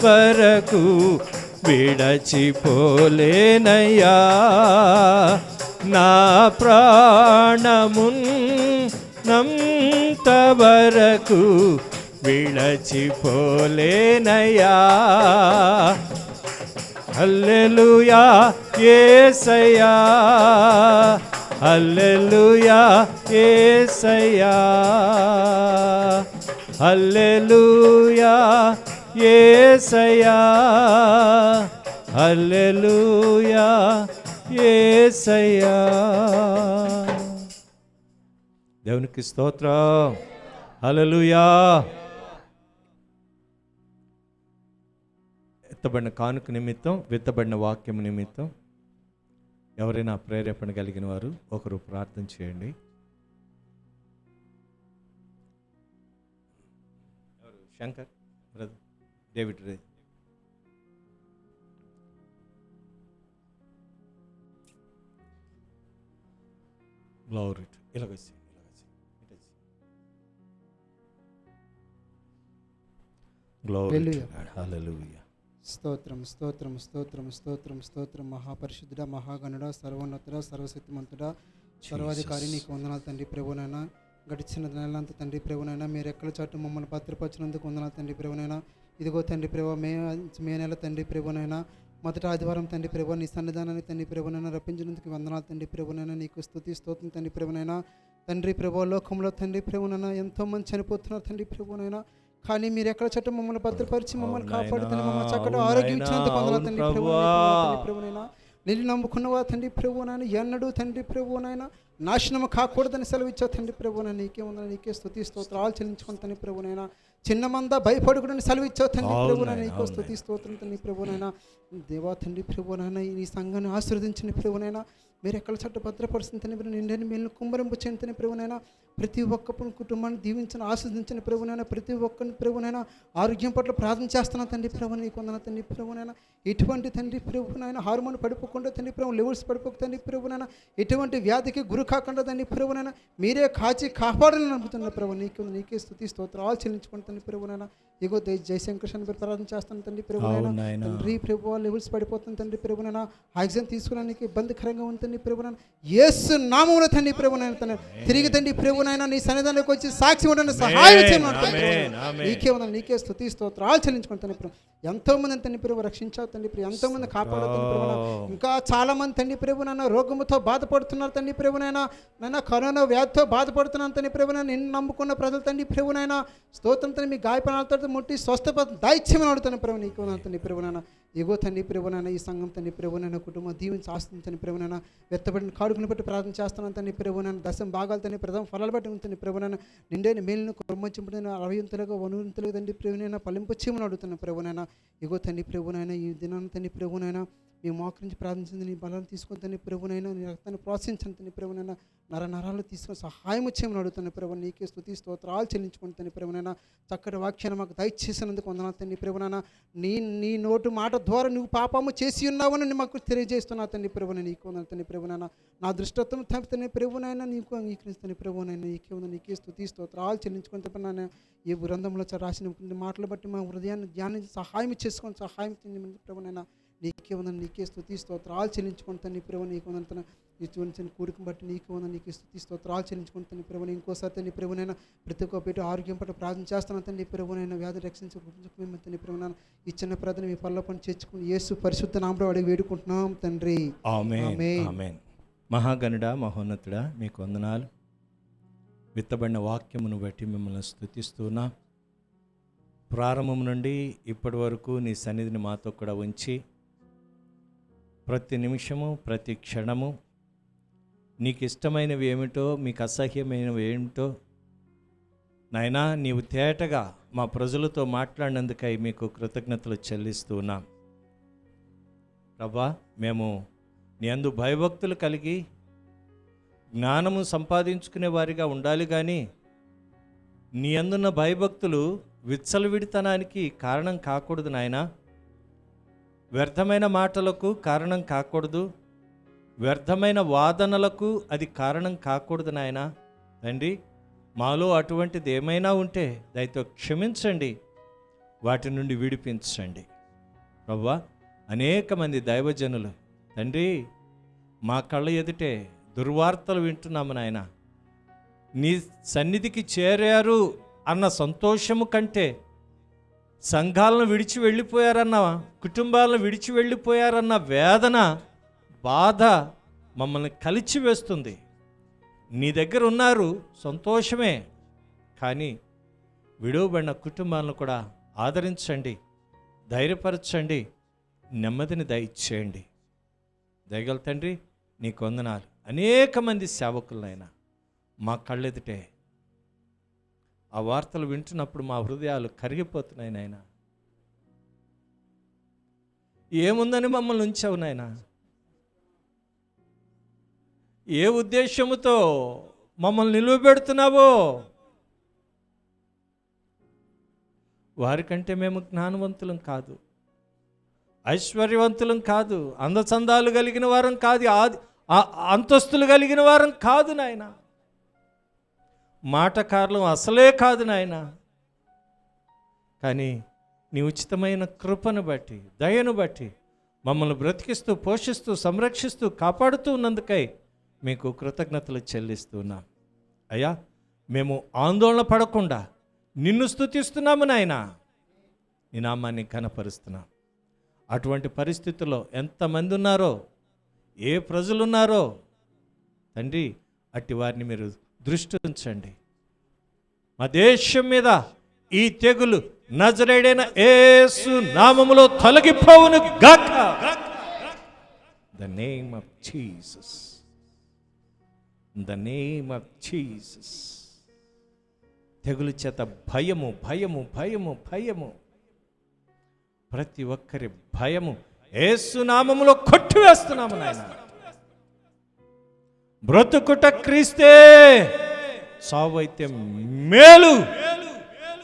వరకు విడచిపోలేనయ్యా నా ప్రాణమున్నంత వరకు విడచిపోలేనయ్యా హల్లెలూయా యేసయ్యా హల్లెలూయా యేసయ్యా హల్లెలూయా యేసయ్యా హల్లెలూయా యేసయ్యా. దేవునికి స్తోత్రం. హల్లెలూయా. ఎత్తబడిన కానుక నిమిత్తం, విత్తబడిన వాక్యం నిమిత్తం ఎవరైనా ప్రేరేపణ కలిగిన వారు ఒకరు ప్రార్థన చేయండి. ఎవరు? శంకర్ బ్రదర్, డేవిడ్ రే. గ్లోరీ. ఇలాగొచ్చి గ్లోరీ. హల్లెలూయా.
స్తోత్రం స్తోత్రం స్తోత్రం స్తోత్రం స్తోత్రం. మహాపరిశుద్ధుడా, మహాగణుడా, సర్వోన్నతుడా, సర్వశక్తిమంతుడా, సర్వాధికారి నీకు వందనాలు తండ్రి ప్రభునైనా. గడిచిన నెలంతా తండ్రి ప్రభునైనా మీరు ఎక్కడ చాటు మమ్మల్ని భద్రపరిచినందుకు వందనాలు తండ్రి ప్రభునైనా. ఇదిగో తండ్రి ప్రభు మే నెల తండ్రి ప్రభునైనా మొదటి ఆదివారం తండ్రి ప్రభు నీ సన్నిధానాన్ని తండ్రి ప్రభునైనా రప్పించినందుకు వందనాలు తండ్రి ప్రభునైనా. నీకు స్తుతి స్తోత్రం తండ్రి ప్రభునైనా. తండ్రి ప్రభు లోకంలో తండ్రి ప్రభునైనా ఎంతోమంది చనిపోతున్నారు తండ్రి ప్రభునైనా. కానీ మీరు ఎక్కడ చట్టం మమ్మల్ని భద్రపరిచి మమ్మల్ని కాపాడుతుంది, మమ్మల్ని చక్కటి ఆరోగ్యం ఇచ్చినందుకు వందనాలు తండ్రి ప్రభునైనా. నిన్ను నమ్ముకున్నవా తండ్రి ప్రభునైనా ఎన్నడూ తండ్రి ప్రభునైనా నాశనము కాకూడదని సెలవిచ్చావు తండ్రి ప్రభునైనా. నీకే ఉందని నీకే స్తుతి స్తోత్రాలు చెల్లించుకుని తండ్రి ప్రభునైనా. చిన్న మంద భయపడకూడని సెలవిచ్చావు తండ్రి ప్రభునైనా. నీకో స్తుతి స్తోత్రం తండ్రి ప్రభునైనా. దేవా తండ్రి ప్రభునైనా ఈ సంఘాన్ని ఆశీర్వదించిన ప్రభునైనా. మీరు ఎక్కడ చట్ట భద్రపరుస్తుంది తండ్రి, నిండని మేలు కుమ్మరింపు చేయని తండ్రి ప్రభునైనా. ప్రతి ఒక్క కుటుంబాన్ని దీవించిన ఆస్వాదించిన ప్రభునైనా. ప్రతి ఒక్కరిని ప్రభునైనా ఆరోగ్యం పట్ల ప్రార్థన చేస్తున్నా తండ్రి ప్రభు. నీకు వందన తండ్రి ప్రభునైనా. ఎటువంటి తండ్రి ప్రభునైనా హార్మోన్ పడిపోకుండా తండ్రి ప్రభు, లెవెల్స్ పడిపోక తండ్రి ప్రభునైనా. ఎటువంటి వ్యాధికి గురి కాకుండా తండ్రి ప్రభునైనా మీరే కాచి కాపాడాలని నమ్ముతున్న ప్రభు. నీకే స్తుతి స్తోత్రాలు చెల్లించుకుని తండ్రి ప్రభునైనా. ఇగో జయశంకర్ అని ప్రార్థన చేస్తాను తండ్రి ప్రభునైనా. తండ్రి ప్రభు లెవెల్స్ పడిపోతుంది తండ్రి ప్రభునైనా. ఆక్సిజన్ తీసుకోవడానికి ఇబ్బందికరంగా ఉంది తండ్రి ప్రభునైనా. యేసు నామములో తండ్రి ప్రభునైనా తండ్రి తిరిగి తండ్రి ప్రభునైనా నీ సన్నిధానంలోకి వచ్చి సాక్షి ఉండడానికి సహాయం చేయమని నీకే ఉందని నీకే స్తుతి స్తోత్రాలు చెల్లించుకుని తండ్రి ప్రభు. ఎంతో మంది తండ్రి ప్రభు రక్షించావు తండ్రి ప్రభు. ఎంతో మంది కాపాడు తండ్రి ప్రభునైనా. ఇంకా చాలా మంది తండ్రి ప్రభునైనా రోగముతో బాధపడుతున్నారు తండ్రి ప్రభునైనా. నైనా కరోనా వ్యాధితో బాధపడుతున్నాను తండ్రి ప్రభునైనా. నిన్ను నమ్ముకున్న ప్రజలు తండ్రి ప్రభునైనా స్తోత్రం తండ్రి మీ గాయపడాలతో ముట్టి స్వస్థపద దాయిత్యమని అడుగుతాను ప్రభు. నీకు తండ్రి ప్రభునైనా. ఇగో తండ్రి ప్రభునైనా ఈ సంఘం తండ్రి ప్రభునైనా కుటుంబం దీవించి ఆస్తుంది తండ్రి ప్రభునైనా. వెత్తబడిన కాడుకుని బట్టి ప్రార్థన చేస్తున్నాను తండ్రి ప్రభునైనా. దశం భాగాలు తండ్రి ప్రథమ ఫలాలు బట్టి ఉంటుంది ప్రభునైనా. నిండైన మేలును కొరమంచుంపుడైనా 60 100 తండ్రి ప్రభునైనా ఫలింపు చేయమని అడుగుతున్న ప్రభునైనా. ఇగో తండ్రి ప్రభునైనా ఈ దినాన్ని తండ్రి ప్రభునైనా మీ మోకరించి ప్రార్థించింది నీ బలాన్ని తీసుకొని తండ్రి ప్రభునైనా. నీ రక్తాన్ని ప్రోత్సహించండి తండ్రి ప్రభునైనా. నరాలు తీసుకొని సహాయం చేయమని అడుగుతున్న ప్రభు. నీకే స్తుతి స్తోత్రాలు చెల్లించుకుని తండ్రి ప్రభునైనా. చక్కటి వాక్యాన్ని మాకు దయచేసినందుకు వందనాలు తండ్రి ప్రభునైనా. నీ నోటు మాట ద్వారా నువ్వు పాపము చేసి ఉన్నావని మాకు తెలియజేస్తున్నా తండ్రి ప్రభుని. నీకు వందనాలు తండ్రి ప్రభునైనా. నా దృష్టత్వం తండ్రి ప్రభునైనా నీకు అంగీకరిస్తాను ప్రభునైనా. నీకే ఉంది నీకే స్తుతి స్తోత్రాలు చెల్లించుకుని తప్పనైనా. ఈ గ్రంథంలో రాసిన మాటలు బట్టి మా హృదయాన్ని ధ్యానించి సహాయం చేసుకొని సహాయం ప్రభునైనా. నీకే ఉందని నీకే స్తుతి స్తోత్రాలు చెల్లించుకుని తండ్రి ప్రభు. నీకు ఉందని ఇటువంటి కూడికను బట్టి నీకు ఉందని నీకే స్తుతి స్తోత్రాలు చెల్లించుకుని తండ్రి ప్రభుని. ఇంకోసారి తండ్రి ప్రభునైనా ప్రతి ఒక్క బిడ్డ ఆరోగ్యం పట్ల ప్రార్థన చేస్తాను తండ్రి ప్రభునైనా. వ్యాధి రక్షించుకుని తండ్రి ప్రభునైనా. ఈ చిన్న ప్రార్థన మీ పనుల పని చేర్చుకుని యేసు పరిశుద్ధ నామములో అడిగి వేడుకుంటున్నాం తండ్రి.
ఆమేన్. మహాగణుడా, మహోన్నతుడా మీకు వందనాలు. విత్తబడిన వాక్యమును బట్టి మిమ్మల్ని స్తుతిస్తున్నా. ప్రారంభం నుండి ఇప్పటి వరకు నీ సన్నిధిని మాతో కూడా ఉంచి ప్రతి నిమిషము ప్రతి క్షణము నీకు ఇష్టమైనవి ఏమిటో మీకు అసహ్యమైనవి ఏమిటో నాయనా, నీవు తేటగా మా ప్రజలతో మాట్లాడినందుకై మీకు కృతజ్ఞతలు చెల్లిస్తూ ఉన్నాం. ప్రభా, మేము నీ యందు భయభక్తులు కలిగి జ్ఞానము సంపాదించుకునే వారిగా ఉండాలి, కానీ నీ అందున్న భయభక్తులు విచ్చలవిడితనానికి కారణం కాకూడదు నాయనా. వ్యర్థమైన మాటలకు కారణం కాకూడదు, వ్యర్థమైన వాదనలకు అది కారణం కాకూడదు నాయనా. తండ్రి, మాలో అటువంటిది ఏమైనా ఉంటే దయతో క్షమించండి, వాటి నుండి విడిపించండి. ప్రభువా, అనేక మంది దైవజనులు తండ్రి మా కళ్ళ ఎదుటే దుర్వార్తలు వింటున్నాము నాయన. నీ సన్నిధికి చేరారు అన్న సంతోషము కంటే సంఘాలను విడిచి వెళ్ళిపోయారన్న, కుటుంబాలను విడిచి వెళ్ళిపోయారన్న వేదన, బాధ మమ్మల్ని కలిచివేస్తుంది. నీ దగ్గర ఉన్నారు, సంతోషమే, కానీ విడువబడిన కుటుంబాలను కూడా ఆదరించండి, ధైర్యపరచండి, నెమ్మదిని దయచేయండి. దయగల తండ్రి, నీకు వందనాలు. అనేక మంది సేవకులైనా మా కళ్ళెదుటే ఆ వార్తలు వింటున్నప్పుడు మా హృదయాలు కరిగిపోతున్నాయి నాయన. ఏముందని మమ్మల్ని ఉంచావు నాయన? ఏ ఉద్దేశముతో మమ్మల్ని నిలువబెడుతున్నావో? వారికంటే మేము జ్ఞానవంతులం కాదు, ఐశ్వర్యవంతులం కాదు, అందచందాలు కలిగిన వారం కాదు, అంతస్తులు కలిగిన వారం కాదు నాయన. మాటకారులం అసలే కాదు నాయన. కానీ నీ ఉచితమైన కృపను బట్టి, దయను బట్టి మమ్మల్ని బ్రతికిస్తూ, పోషిస్తూ, సంరక్షిస్తూ, కాపాడుతూ ఉన్నందుకై మీకు కృతజ్ఞతలు చెల్లిస్తున్నాం. అయ్యా, మేము ఆందోళన పడకుండా నిన్ను స్తుతిస్తున్నాము నాయన, నీ నామాన్ని ఘనపరుస్తున్నాం. అటువంటి పరిస్థితుల్లో ఎంతమంది ఉన్నారో, ఏ ప్రజలున్నారో తండ్రి, అట్టి వారిని మీరు దృష్టి ఉంచండి. మా దేశం మీద ఈ తెగులు నజరేయుడైన యేసు నామములో తొలగిపోవును గాక. The name of Jesus, the name of Jesus. తెగులు చేత భయము, భయము, భయము, భయము, ప్రతి ఒక్కరి భయము యేసు నామములో కొట్టివేస్తున్నాము నాయన. బ్రతుకుట క్రీస్తే, సావు అయితే మేలు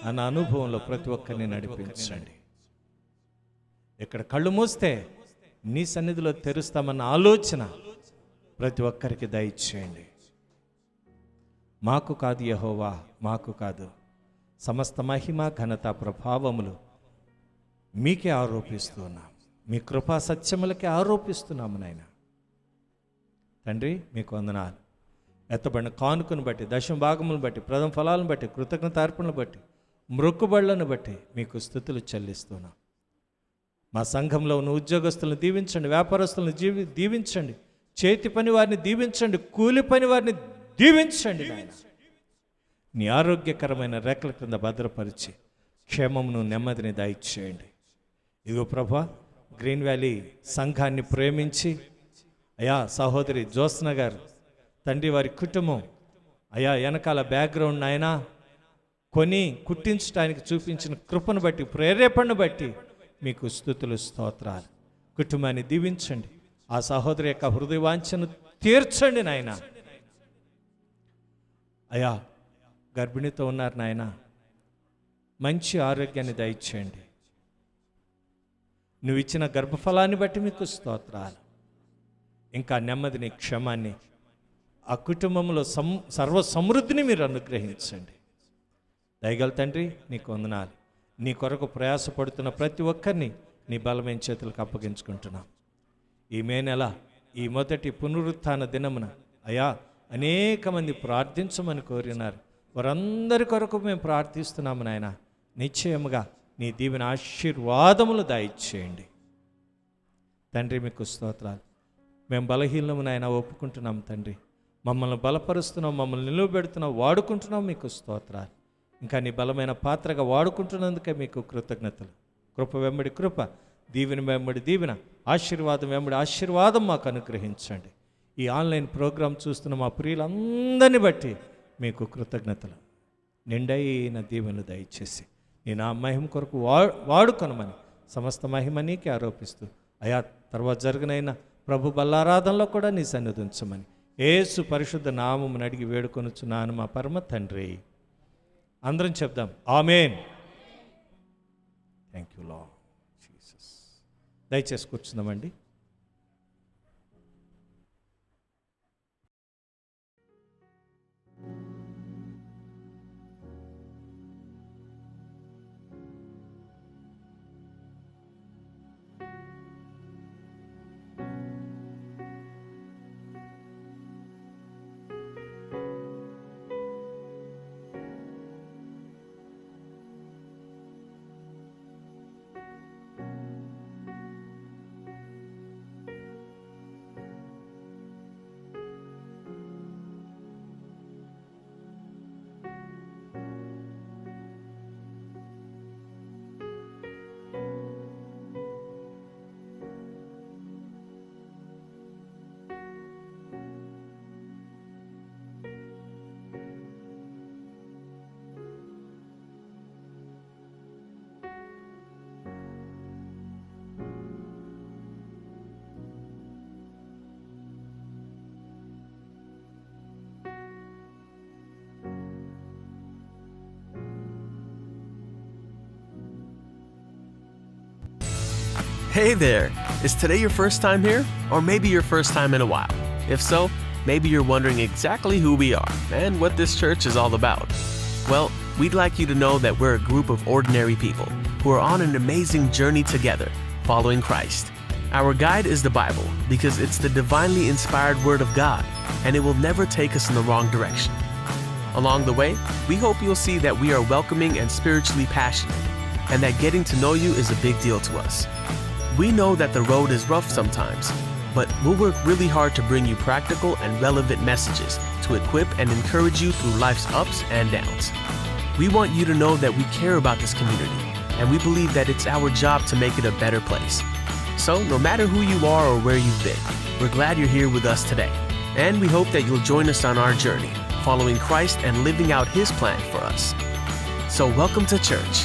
అన్న అనుభవంలో ప్రతి ఒక్కరిని నడిపించండి. ఇక్కడ కళ్ళు మూస్తే నీ సన్నిధిలో తెరుస్తామన్న ఆలోచన ప్రతి ఒక్కరికి దయచేయండి. మాకు కాదు యెహోవా, మాకు కాదు, సమస్త మహిమ, ఘనత, ప్రభావములు మీకే ఆరోపిస్తున్నాం, మీ కృపా సత్యములకే ఆరోపిస్తున్నాము నాయన. తండ్రి, మీకు వందనాలు. ఎత్తబడిన కానుకను బట్టి, దశమ భాగములను బట్టి, ప్రథమ ఫలాలను బట్టి, కృతజ్ఞత అర్పణను బట్టి, మొక్కుబడులను బట్టి మీకు స్తుతులు చెల్లిస్తున్నాం. మా సంఘంలో ఉన్న ఉద్యోగస్తులను దీవించండి, వ్యాపారస్తులను దీవించండి, చేతి పని వారిని దీవించండి, కూలి పని వారిని దీవించండి నాయన. నీ ఆరోగ్యకరమైన రెక్కల క్రింద భద్రపరిచి క్షేమమును, నెమ్మదిని దయచేయండి. ఇదిగో ప్రభా, గ్రీన్ వ్యాలీ సంఘాన్ని ప్రేమించి అయా సహోదరి జ్యోత్స్న గారు, తండ్రి వారి కుటుంబం, అయా వెనకాల బ్యాక్గ్రౌండ్ ఆయన కొని కుట్టించడానికి చూపించిన కృపను బట్టి, ప్రేరేపణను బట్టి మీకు స్తుతులు, స్తోత్రాలు. కుటుంబాన్ని దీవించండి, ఆ సహోదరి యొక్క హృదయవాంఛను తీర్చండి నాయన. అయా గర్భిణితో ఉన్నారు నాయన, మంచి ఆరోగ్యాన్ని దయచేయండి. నువ్వు ఇచ్చిన గర్భఫలాన్ని బట్టి మీకు స్తోత్రాలు. ఇంకా నెమ్మదిని, క్షమాన్ని, ఆ కుటుంబంలో సర్వ సమృద్ధిని మీరు అనుగ్రహించండి. దయగల తండ్రి, నీకు వందనాలు. నీ కొరకు ప్రయాసపడుతున్న ప్రతి ఒక్కరిని నీ బలమైన చేతులకు అప్పగించుకుంటున్నాం. ఈ మే నెల, ఈ మొదటి పునరుత్థాన దినమున అయా అనేక మంది ప్రార్థించమని కోరినారు. వారందరి కొరకు మేము ప్రార్థిస్తున్నాము నాయన. నిశ్చయముగా నీ దీవెన ఆశీర్వాదములు దయచేయండి తండ్రి. మీకు స్తోత్రాలు. మేము బలహీనము నాయన ఒప్పుకుంటున్నాం తండ్రి. మమ్మల్ని బలపరుస్తున్నాం, మమ్మల్ని నిలువబెడుతున్నాం, వాడుకుంటున్నాం. మీకు స్తోత్రాలు. ఇంకా నీ బలమైన పాత్రగా వాడుకుంటున్నందుకే మీకు కృతజ్ఞతలు. కృప వెంబడి కృప, దీవెన వెంబడి దీవెన, ఆశీర్వాదం వెంబడి ఆశీర్వాదం మాకు అనుగ్రహించండి. ఈ ఆన్లైన్ ప్రోగ్రాం చూస్తున్న మా ప్రియులందరినీ బట్టి మీకు కృతజ్ఞతలు. నిండైన దీవెనలు దయచేసి నీ నా మహిమ కొరకు వాడుకొనమని సమస్త మహిమ నీకే ఆరోపిస్తూ అయా తర్వాత జరుగునైనా ప్రభు బల్లారాధనలో కూడా నీ సన్నిధి ఉంచమని యేసు పరిశుద్ధ నామమును అడిగి వేడుకొనుచున్నాను మా పరమ తండ్రి. అందరం చెప్దాం amen. Thank you Lord Jesus. దయచేసి కూర్చుందామండి.
Hey there! Is today your first time here? Or maybe your first time in a while? If so, maybe you're wondering exactly who we are and what this church is all about. Well, we'd like you to know that we're a group of ordinary people who are on an amazing journey together, following Christ. Our guide is the Bible because it's the divinely inspired Word of God, and it will never take us in the wrong direction. Along the way, we hope you'll see that we are welcoming and spiritually passionate, and that getting to know you is a big deal to us. We know that the road is rough sometimes, but we'll work really hard to bring you practical and relevant messages to equip and encourage you through life's ups and downs. We want you to know that we care about this community, and we believe that it's our job to make it a better place. So, no matter who you are or where you've been, we're glad you're here with us today, and we hope that you'll join us on our journey, following Christ and living out His plan for us. So, welcome to church.